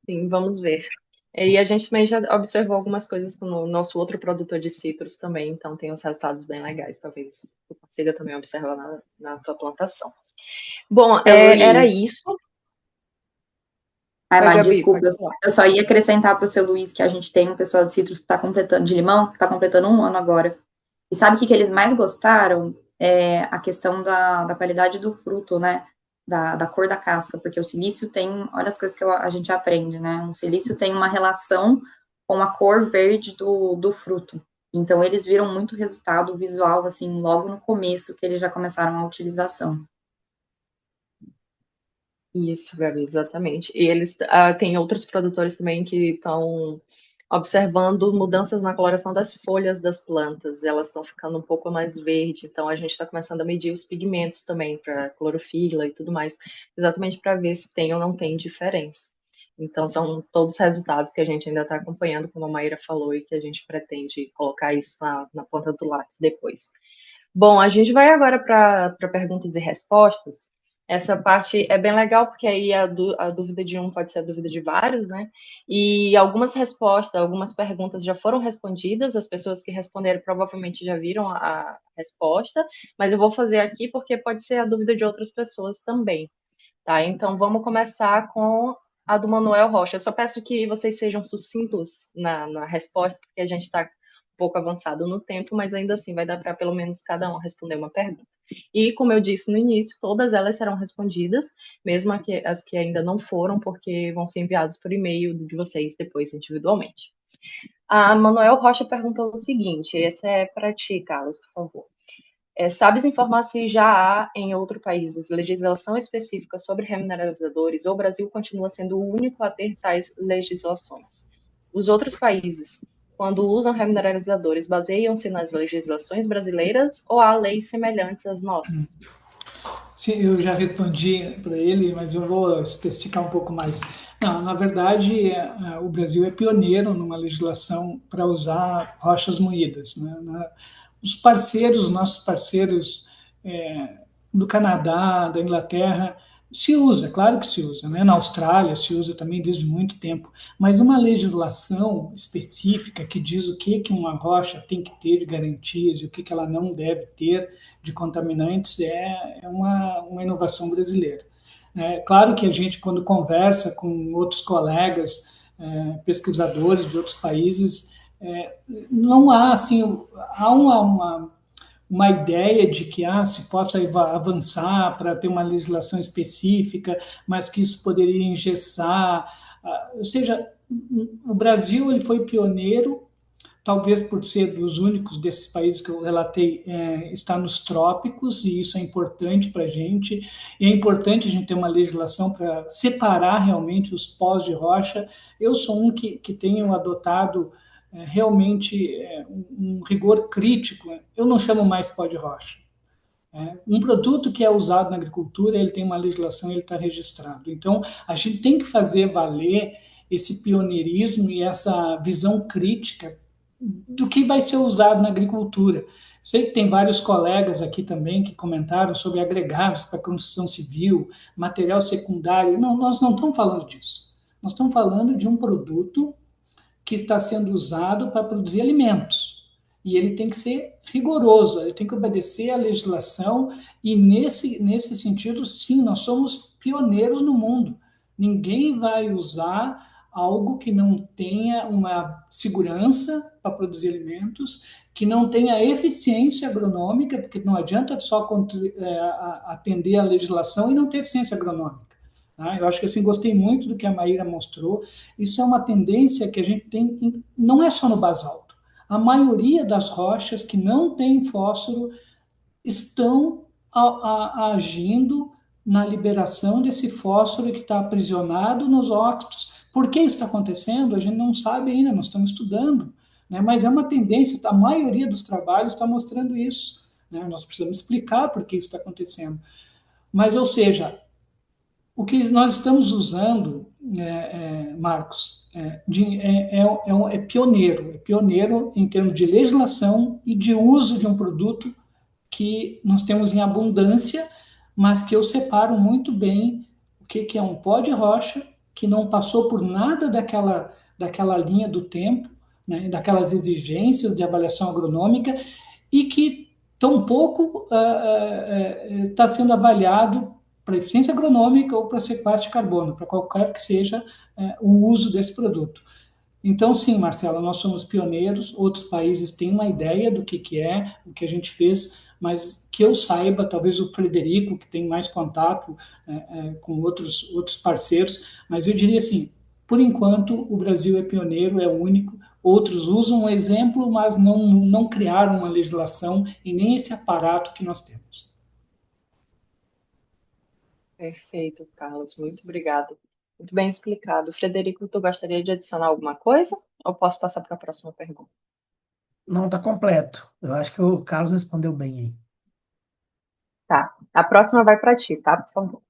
sim, vamos ver. E a gente também já observou algumas coisas com o nosso outro produtor de citros também, então tem uns resultados bem legais, talvez tu consiga também observar na tua plantação. Bom, Seu era Luiz, isso. vai Oi, lá, Gabi, desculpa, pode eu falar. eu só ia acrescentar para o seu Luiz que a gente tem um pessoal de citros que está completando, de limão, que está completando 1 ano agora. E sabe o que eles mais gostaram? É a questão da qualidade do fruto, né? Da cor da casca, porque o silício tem, olha as coisas que a gente aprende, né? O silício tem uma relação com a cor verde do fruto. Então, eles viram muito resultado visual, assim, logo no começo, que eles já começaram a utilização. Isso, Gabi, exatamente. E eles têm outros produtores também que estão observando mudanças na coloração das folhas das plantas. Elas estão ficando um pouco mais verde, então a gente está começando a medir os pigmentos também para clorofila e tudo mais, exatamente para ver se tem ou não tem diferença. Então são todos resultados que a gente ainda está acompanhando, como a Maíra falou, e que a gente pretende colocar isso na ponta do lápis depois. Bom, a gente vai agora para perguntas e respostas. Essa parte é bem legal, porque aí a dúvida de um pode ser a dúvida de vários, né? E algumas respostas, algumas perguntas já foram respondidas, as pessoas que responderam provavelmente já viram a resposta, mas eu vou fazer aqui porque pode ser a dúvida de outras pessoas também, tá? Então vamos começar com a do Manuel Rocha. Eu só peço que vocês sejam sucintos na resposta, porque a gente está um pouco avançado no tempo, mas ainda assim vai dar para pelo menos cada um responder uma pergunta. E, como eu disse no início, todas elas serão respondidas, mesmo as que ainda não foram, porque vão ser enviadas por e-mail de vocês depois individualmente. A Manuel Rocha perguntou o seguinte, essa é para ti, Carlos, por favor. Sabes informar se já há em outros países legislação específica sobre remineralizadores ou o Brasil continua sendo o único a ter tais legislações? Os outros países, quando usam remineralizadores, baseiam-se nas legislações brasileiras ou há leis semelhantes às nossas? Sim, eu já respondi para ele, mas eu vou especificar um pouco mais. Não, na verdade, o Brasil é pioneiro numa legislação para usar rochas moídas, né? Os parceiros, nossos parceiros do Canadá, da Inglaterra, se usa, claro que se usa, né? Na Austrália se usa também desde muito tempo, mas uma legislação específica que diz o que uma rocha tem que ter de garantias e o que ela não deve ter de contaminantes é uma inovação brasileira. É claro que a gente, quando conversa com outros colegas, pesquisadores de outros países, não há assim, há uma ideia de que se possa avançar para ter uma legislação específica, mas que isso poderia engessar. Ou seja, o Brasil ele foi pioneiro, talvez por ser dos únicos desses países que eu relatei, está nos trópicos, e isso é importante para a gente. E é importante a gente ter uma legislação para separar realmente os pós de rocha. Eu sou um que tenho adotado realmente um rigor crítico. Eu não chamo mais pó de rocha. Um produto que é usado na agricultura, ele tem uma legislação, ele está registrado. Então, a gente tem que fazer valer esse pioneirismo e essa visão crítica do que vai ser usado na agricultura. Sei que tem vários colegas aqui também que comentaram sobre agregados para construção civil, material secundário. Não, nós não estamos falando disso. Nós estamos falando de um produto que está sendo usado para produzir alimentos. E ele tem que ser rigoroso, ele tem que obedecer à legislação, e nesse sentido, sim, nós somos pioneiros no mundo. Ninguém vai usar algo que não tenha uma segurança para produzir alimentos, que não tenha eficiência agronômica, porque não adianta só atender à legislação e não ter eficiência agronômica. Eu acho que assim, gostei muito do que a Maíra mostrou. Isso é uma tendência que a gente tem, não é só no basalto. A maioria das rochas que não têm fósforo estão agindo na liberação desse fósforo que está aprisionado nos óxidos. Por que isso está acontecendo? A gente não sabe ainda, nós estamos estudando, né? Mas é uma tendência, a maioria dos trabalhos está mostrando isso, né? Nós precisamos explicar por que isso está acontecendo. Mas, ou seja, o que nós estamos usando, Marcos, é pioneiro em termos de legislação e de uso de um produto que nós temos em abundância, mas que eu separo muito bem o que é um pó de rocha, que não passou por nada daquela linha do tempo, né, daquelas exigências de avaliação agronômica, e que tampouco está sendo avaliado para eficiência agronômica ou para sequestro de carbono, para qualquer que seja o uso desse produto. Então, sim, Marcela, nós somos pioneiros, outros países têm uma ideia do que é, o que a gente fez, mas que eu saiba, talvez o Frederico, que tem mais contato com outros parceiros, mas eu diria assim, por enquanto, o Brasil é pioneiro, é o único, outros usam um exemplo, mas não criaram uma legislação e nem esse aparato que nós temos. Perfeito, Carlos. Muito obrigada. Muito bem explicado. Frederico, tu gostaria de adicionar alguma coisa? Ou posso passar para a próxima pergunta? Não, está completo. Eu acho que o Carlos respondeu bem aí. Tá. A próxima vai para ti, tá? Por favor.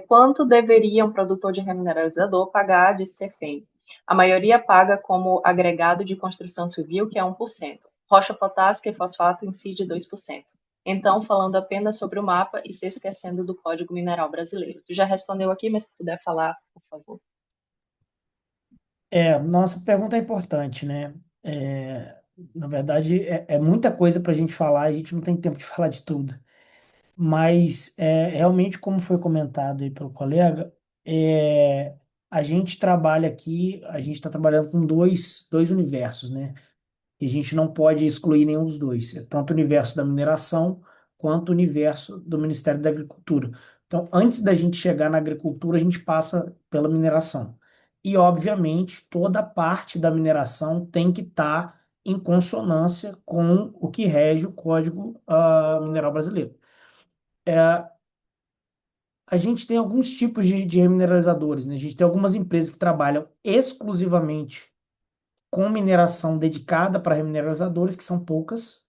Quanto deveria um produtor de remineralizador pagar de CEFEM? A maioria paga como agregado de construção civil, que é 1%. Rocha potássica e fosfato incide 2%. Então, falando apenas sobre o mapa e se esquecendo do Código Mineral Brasileiro. Tu já respondeu aqui, mas se puder falar, por favor. Nossa pergunta é importante, né? Na verdade, é muita coisa para a gente falar, a gente não tem tempo de falar de tudo. Mas, realmente, como foi comentado aí pelo colega, a gente trabalha aqui, a gente está trabalhando com dois universos, né? E a gente não pode excluir nenhum dos dois, tanto o universo da mineração quanto o universo do Ministério da Agricultura. Então, antes da gente chegar na agricultura, a gente passa pela mineração. E, obviamente, toda parte da mineração tem que estar em consonância com o que rege o Código Mineral Brasileiro. A gente tem alguns tipos de remineralizadores, né? A gente tem algumas empresas que trabalham exclusivamente com mineração dedicada para remineralizadores, que são poucas.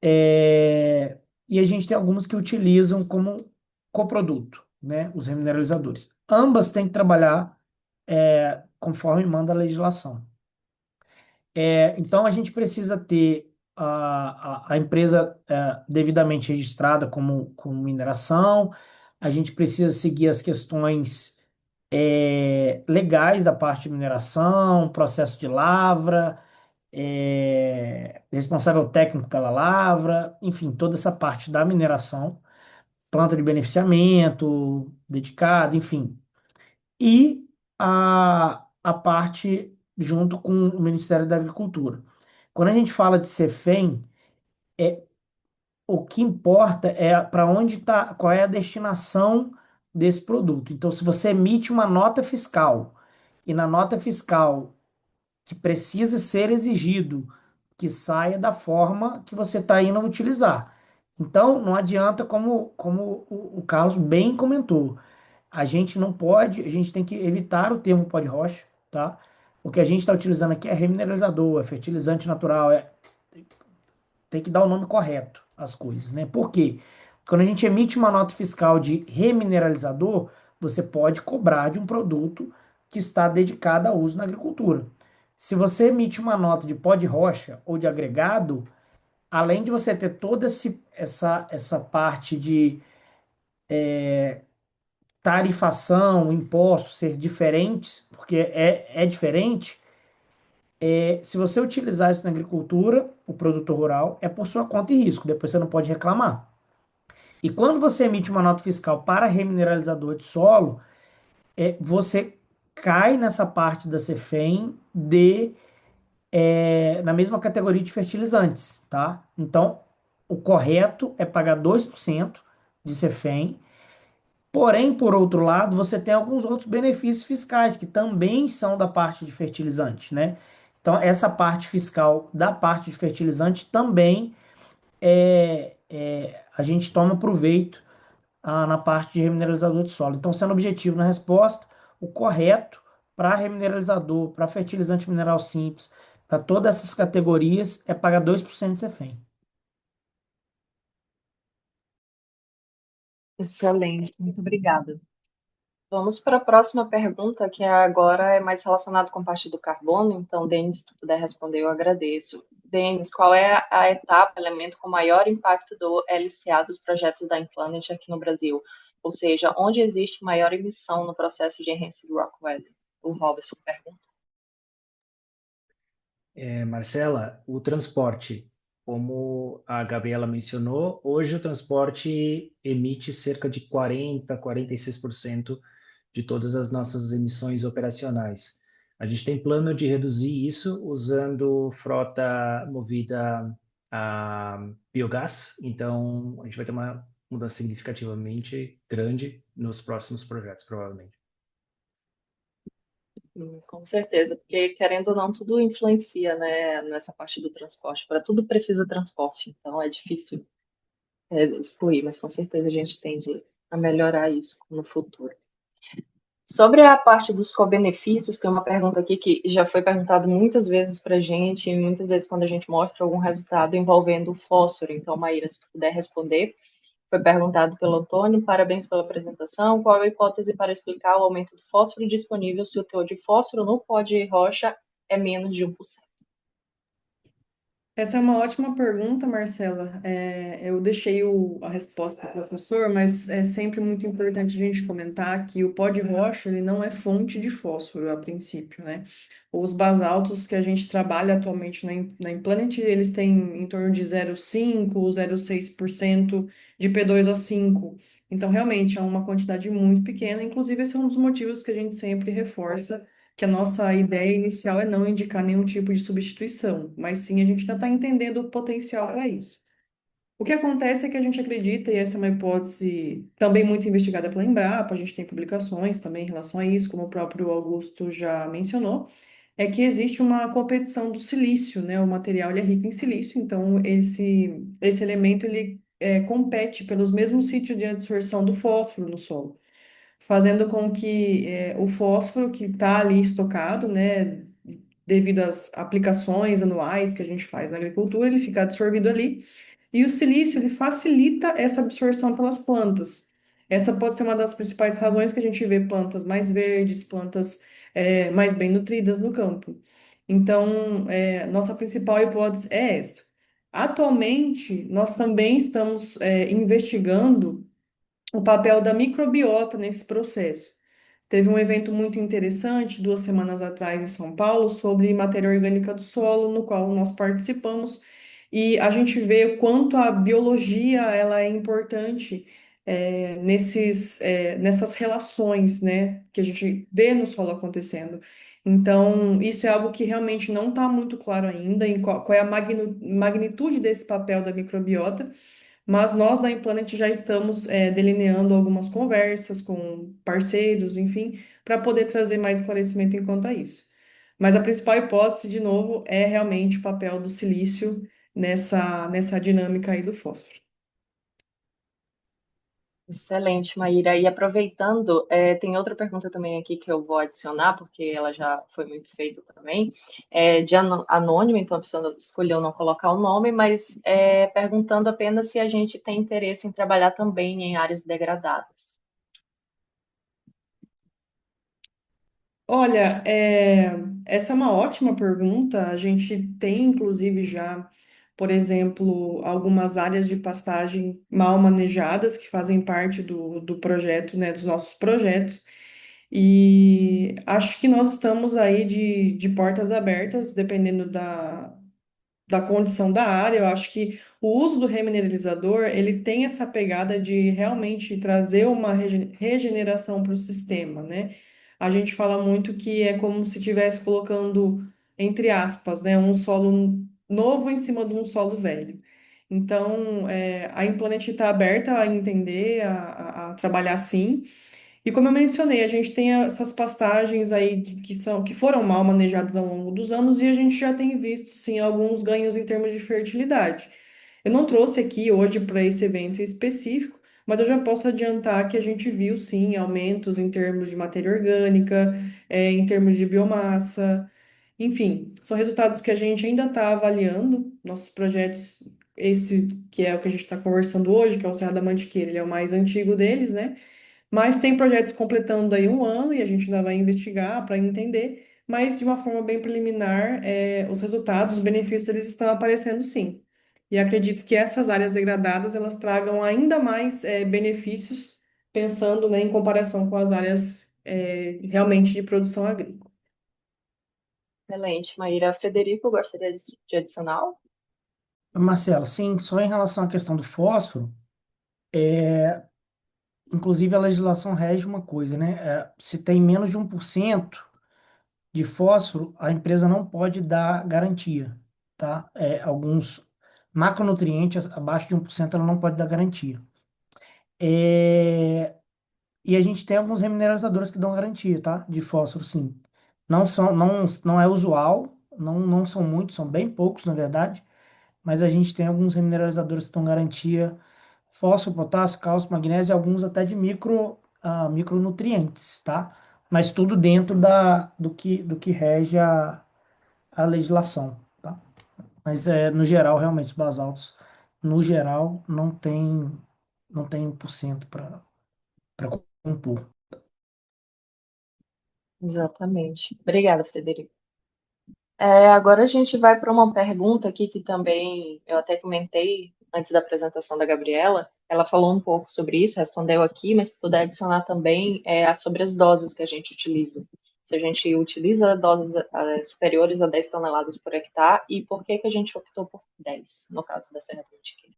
E a gente tem algumas que utilizam como coproduto, né? Os remineralizadores. Ambas têm que trabalhar conforme manda a legislação. Então, a gente precisa ter a empresa devidamente registrada como mineração, a gente precisa seguir as questões legais da parte de mineração, processo de lavra, responsável técnico pela lavra, enfim, toda essa parte da mineração, planta de beneficiamento, dedicada, enfim. E a parte junto com o Ministério da Agricultura. Quando a gente fala de CEFEM, o que importa é para onde está, qual é a destinação desse produto. Então, se você emite uma nota fiscal e na nota fiscal que precisa ser exigido que saia da forma que você está indo utilizar. Então, não adianta, como o Carlos bem comentou, a gente não pode, a gente tem que evitar o termo pó de rocha, tá? O que a gente está utilizando aqui é remineralizador, é fertilizante natural, tem que dar o nome correto às coisas, né? Por quê? Quando a gente emite uma nota fiscal de remineralizador, você pode cobrar de um produto que está dedicado a uso na agricultura. Se você emite uma nota de pó de rocha ou de agregado, além de você ter toda essa parte de tarifação, impostos ser diferentes, porque é diferente, se você utilizar isso na agricultura, o produtor rural, é por sua conta e risco, depois você não pode reclamar. E quando você emite uma nota fiscal para remineralizador de solo, você cai nessa parte da CEFEM na mesma categoria de fertilizantes, tá? Então, o correto é pagar 2% de CEFEM, porém, por outro lado, você tem alguns outros benefícios fiscais que também são da parte de fertilizante, né? Então, essa parte fiscal da parte de fertilizante também a gente toma proveito na parte de remineralizador de solo. Então, sendo objetivo na resposta, o correto para remineralizador, para fertilizante mineral simples, para todas essas categorias, é pagar 2% de CEFEM. Excelente, muito obrigada. Vamos para a próxima pergunta, que agora é mais relacionada com a parte do carbono. Então, Denis, se tu puder responder, eu agradeço. Denis, qual é a etapa, elemento com maior impacto do LCA dos projetos da Implanet aqui no Brasil? Ou seja, onde existe maior emissão no processo de Enhanced Rock Weathering? O Robson pergunta. Marcela, o transporte, como a Gabriela mencionou, hoje o transporte emite cerca de 46% de todas as nossas emissões operacionais. A gente tem plano de reduzir isso usando frota movida a biogás, então a gente vai ter uma mudança significativamente grande nos próximos projetos, provavelmente. Com certeza, porque querendo ou não, tudo influencia, né, nessa parte do transporte. Para tudo precisa transporte, então é difícil excluir, mas com certeza a gente tende a melhorar isso no futuro. Sobre a parte dos co-benefícios, tem uma pergunta aqui que já foi perguntado muitas vezes para a gente, e muitas vezes quando a gente mostra algum resultado envolvendo o fósforo. Então, Maíra, se tu puder responder. Foi perguntado pelo Antônio, parabéns pela apresentação. Qual a hipótese para explicar o aumento do fósforo disponível se o teor de fósforo no pó de rocha é menos de 1%? Essa é uma ótima pergunta, Marcela. Eu deixei a resposta para o professor, mas é sempre muito importante a gente comentar que o pó de rocha ele não é fonte de fósforo a princípio, né? Os basaltos que a gente trabalha atualmente na Implanet, eles têm em torno de 0,5, 0,6% de P2O5. Então, realmente, é uma quantidade muito pequena. Inclusive, esse é um dos motivos que a gente sempre reforça que a nossa ideia inicial é não indicar nenhum tipo de substituição, mas sim a gente ainda está entendendo o potencial para isso. O que acontece é que a gente acredita, e essa é uma hipótese também muito investigada pela Embrapa, a gente tem publicações também em relação a isso, como o próprio Augusto já mencionou, é que existe uma competição do silício, né? O material ele é rico em silício, então esse elemento ele compete pelos mesmos sítios de absorção do fósforo no solo, fazendo com que o fósforo que está ali estocado, né, devido às aplicações anuais que a gente faz na agricultura, ele fica absorvido ali, e o silício ele facilita essa absorção pelas plantas. Essa pode ser uma das principais razões que a gente vê plantas mais verdes, plantas mais bem nutridas no campo. Então, nossa principal hipótese é essa. Atualmente, nós também estamos investigando o papel da microbiota nesse processo. Teve um evento muito interessante 2 semanas atrás em São Paulo sobre matéria orgânica do solo, no qual nós participamos, e a gente vê o quanto a biologia ela é importante nessas relações, né, que a gente vê no solo acontecendo. Então, isso é algo que realmente não está muito claro ainda, em qual é a magnitude desse papel da microbiota, mas nós da Implanet já estamos delineando algumas conversas com parceiros, enfim, para poder trazer mais esclarecimento em quanto a isso. Mas a principal hipótese, de novo, é realmente o papel do silício nessa dinâmica aí do fósforo. Excelente, Maíra. E aproveitando, tem outra pergunta também aqui que eu vou adicionar, porque ela já foi muito feita também, de anônimo, então a pessoa escolheu não colocar o nome, mas perguntando apenas se a gente tem interesse em trabalhar também em áreas degradadas. Olha, essa é uma ótima pergunta. A gente tem, inclusive, já, por exemplo, algumas áreas de pastagem mal manejadas que fazem parte do projeto, né, dos nossos projetos. E acho que nós estamos aí de portas abertas, dependendo da condição da área. Eu acho que o uso do remineralizador, ele tem essa pegada de realmente trazer uma regeneração para o sistema, né? A gente fala muito que é como se estivesse colocando, entre aspas, né, um solo novo em cima de um solo velho. Então, a Implanet está aberta a entender, a trabalhar assim. E como eu mencionei, a gente tem essas pastagens aí que foram mal manejadas ao longo dos anos e a gente já tem visto, sim, alguns ganhos em termos de fertilidade. Eu não trouxe aqui hoje para esse evento específico, mas eu já posso adiantar que a gente viu, sim, aumentos em termos de matéria orgânica, em termos de biomassa, enfim, são resultados que a gente ainda está avaliando. Nossos projetos, esse que é o que a gente está conversando hoje, que é o Serra da Mantiqueira, ele é o mais antigo deles, né? Mas tem projetos completando aí um ano e a gente ainda vai investigar para entender, mas de uma forma bem preliminar, os resultados, os benefícios, eles estão aparecendo sim. E acredito que essas áreas degradadas, elas tragam ainda mais benefícios, pensando, né, em comparação com as áreas realmente de produção agrícola. Excelente, Maíra. Frederico, gostaria de adicionar algo? Marcelo, sim, só em relação à questão do fósforo, inclusive a legislação rege uma coisa, né? Se tem menos de 1% de fósforo, a empresa não pode dar garantia, tá? Alguns macronutrientes abaixo de 1% ela não pode dar garantia. E a gente tem alguns remineralizadores que dão garantia, tá? De fósforo, sim. Não é usual, não são muitos, são bem poucos, na verdade, mas a gente tem alguns remineralizadores que dão garantia: fósforo, potássio, cálcio, magnésio e alguns até de micronutrientes, tá? Mas tudo dentro do que rege a legislação, tá? Mas no geral, realmente, os basaltos, no geral, não tem 1% para compor. Exatamente. Obrigada, Frederico. Agora a gente vai para uma pergunta aqui que também eu até comentei antes da apresentação da Gabriela. Ela falou um pouco sobre isso, respondeu aqui, mas se puder adicionar também sobre as doses que a gente utiliza. Se a gente utiliza doses superiores a 10 toneladas por hectare e por que a gente optou por 10, no caso da Serra do Mantiqueira.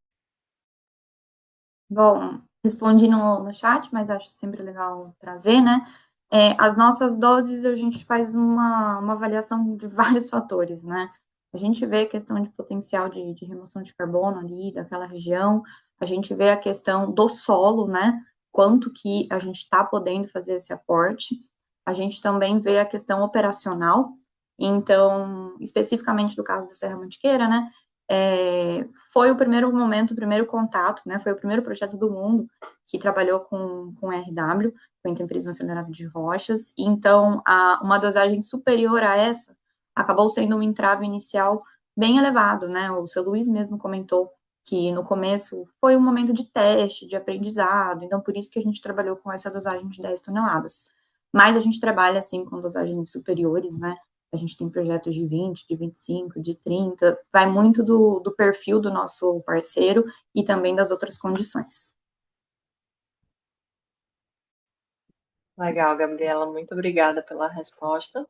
Bom, respondi no chat, mas acho sempre legal trazer, né? As nossas doses, a gente faz uma avaliação de vários fatores, né? A gente vê a questão de potencial de remoção de carbono ali, daquela região, a gente vê a questão do solo, né? Quanto que a gente está podendo fazer esse aporte. A gente também vê a questão operacional, então, especificamente do caso da Serra Mantiqueira, né? Foi o primeiro momento, o primeiro contato, né? Foi o primeiro projeto do mundo que trabalhou com RW, com intemperismo acelerado de rochas. Então, uma dosagem superior a essa acabou sendo um entrave inicial bem elevado, né? O seu Luiz mesmo comentou que no começo foi um momento de teste, de aprendizado, então por isso que a gente trabalhou com essa dosagem de 10 toneladas. Mas a gente trabalha, assim, com dosagens superiores, né? A gente tem projetos de 20, de 25, de 30, vai muito do perfil do nosso parceiro e também das outras condições. Legal, Gabriela, muito obrigada pela resposta.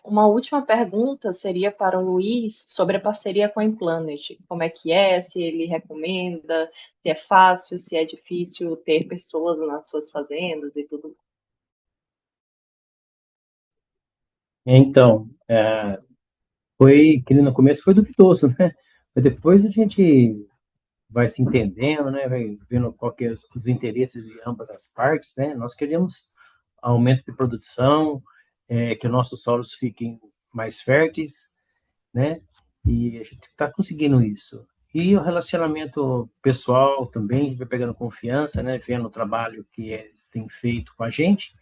Uma última pergunta seria para o Luiz sobre a parceria com a Implanet. Como é que é, se ele recomenda, se é fácil, se é difícil ter pessoas nas suas fazendas e tudo. Então, foi que no começo foi duvidoso, né? Mas depois a gente vai se entendendo, né? Vai vendo qual que é os interesses de ambas as partes, né? Nós queremos aumento de produção, que os nossos solos fiquem mais férteis, né? E a gente está conseguindo isso. E o relacionamento pessoal também, a gente vai pegando confiança, né? Vendo o trabalho que eles têm feito com a gente,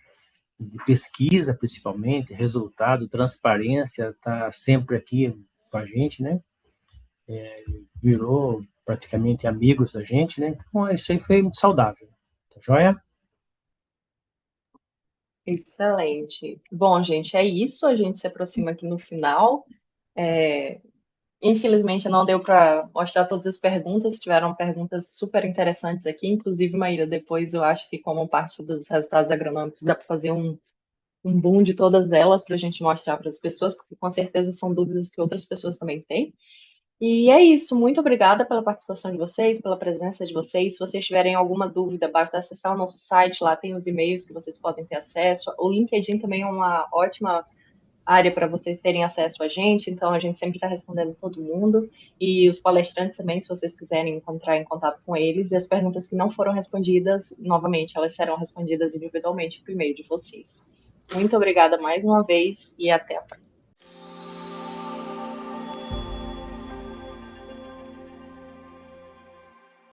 de pesquisa principalmente, resultado, transparência, está sempre aqui com a gente, né? Virou praticamente amigos da gente, né? Então, isso aí foi muito saudável. Tá joia? Excelente. Bom, gente, é isso. A gente se aproxima aqui no final. Infelizmente, não deu para mostrar todas as perguntas. Tiveram perguntas super interessantes aqui. Inclusive, Maíra, depois eu acho que, como parte dos resultados agronômicos, dá para fazer um boom de todas elas para a gente mostrar para as pessoas, porque com certeza são dúvidas que outras pessoas também têm. E é isso, muito obrigada pela participação de vocês, pela presença de vocês. Se vocês tiverem alguma dúvida, basta acessar o nosso site, lá tem os e-mails que vocês podem ter acesso. O LinkedIn também é uma ótima área para vocês terem acesso a gente, então a gente sempre está respondendo todo mundo. E os palestrantes também, se vocês quiserem entrar em contato com eles. E as perguntas que não foram respondidas, novamente, elas serão respondidas individualmente por e-mail de vocês. Muito obrigada mais uma vez e até a próxima.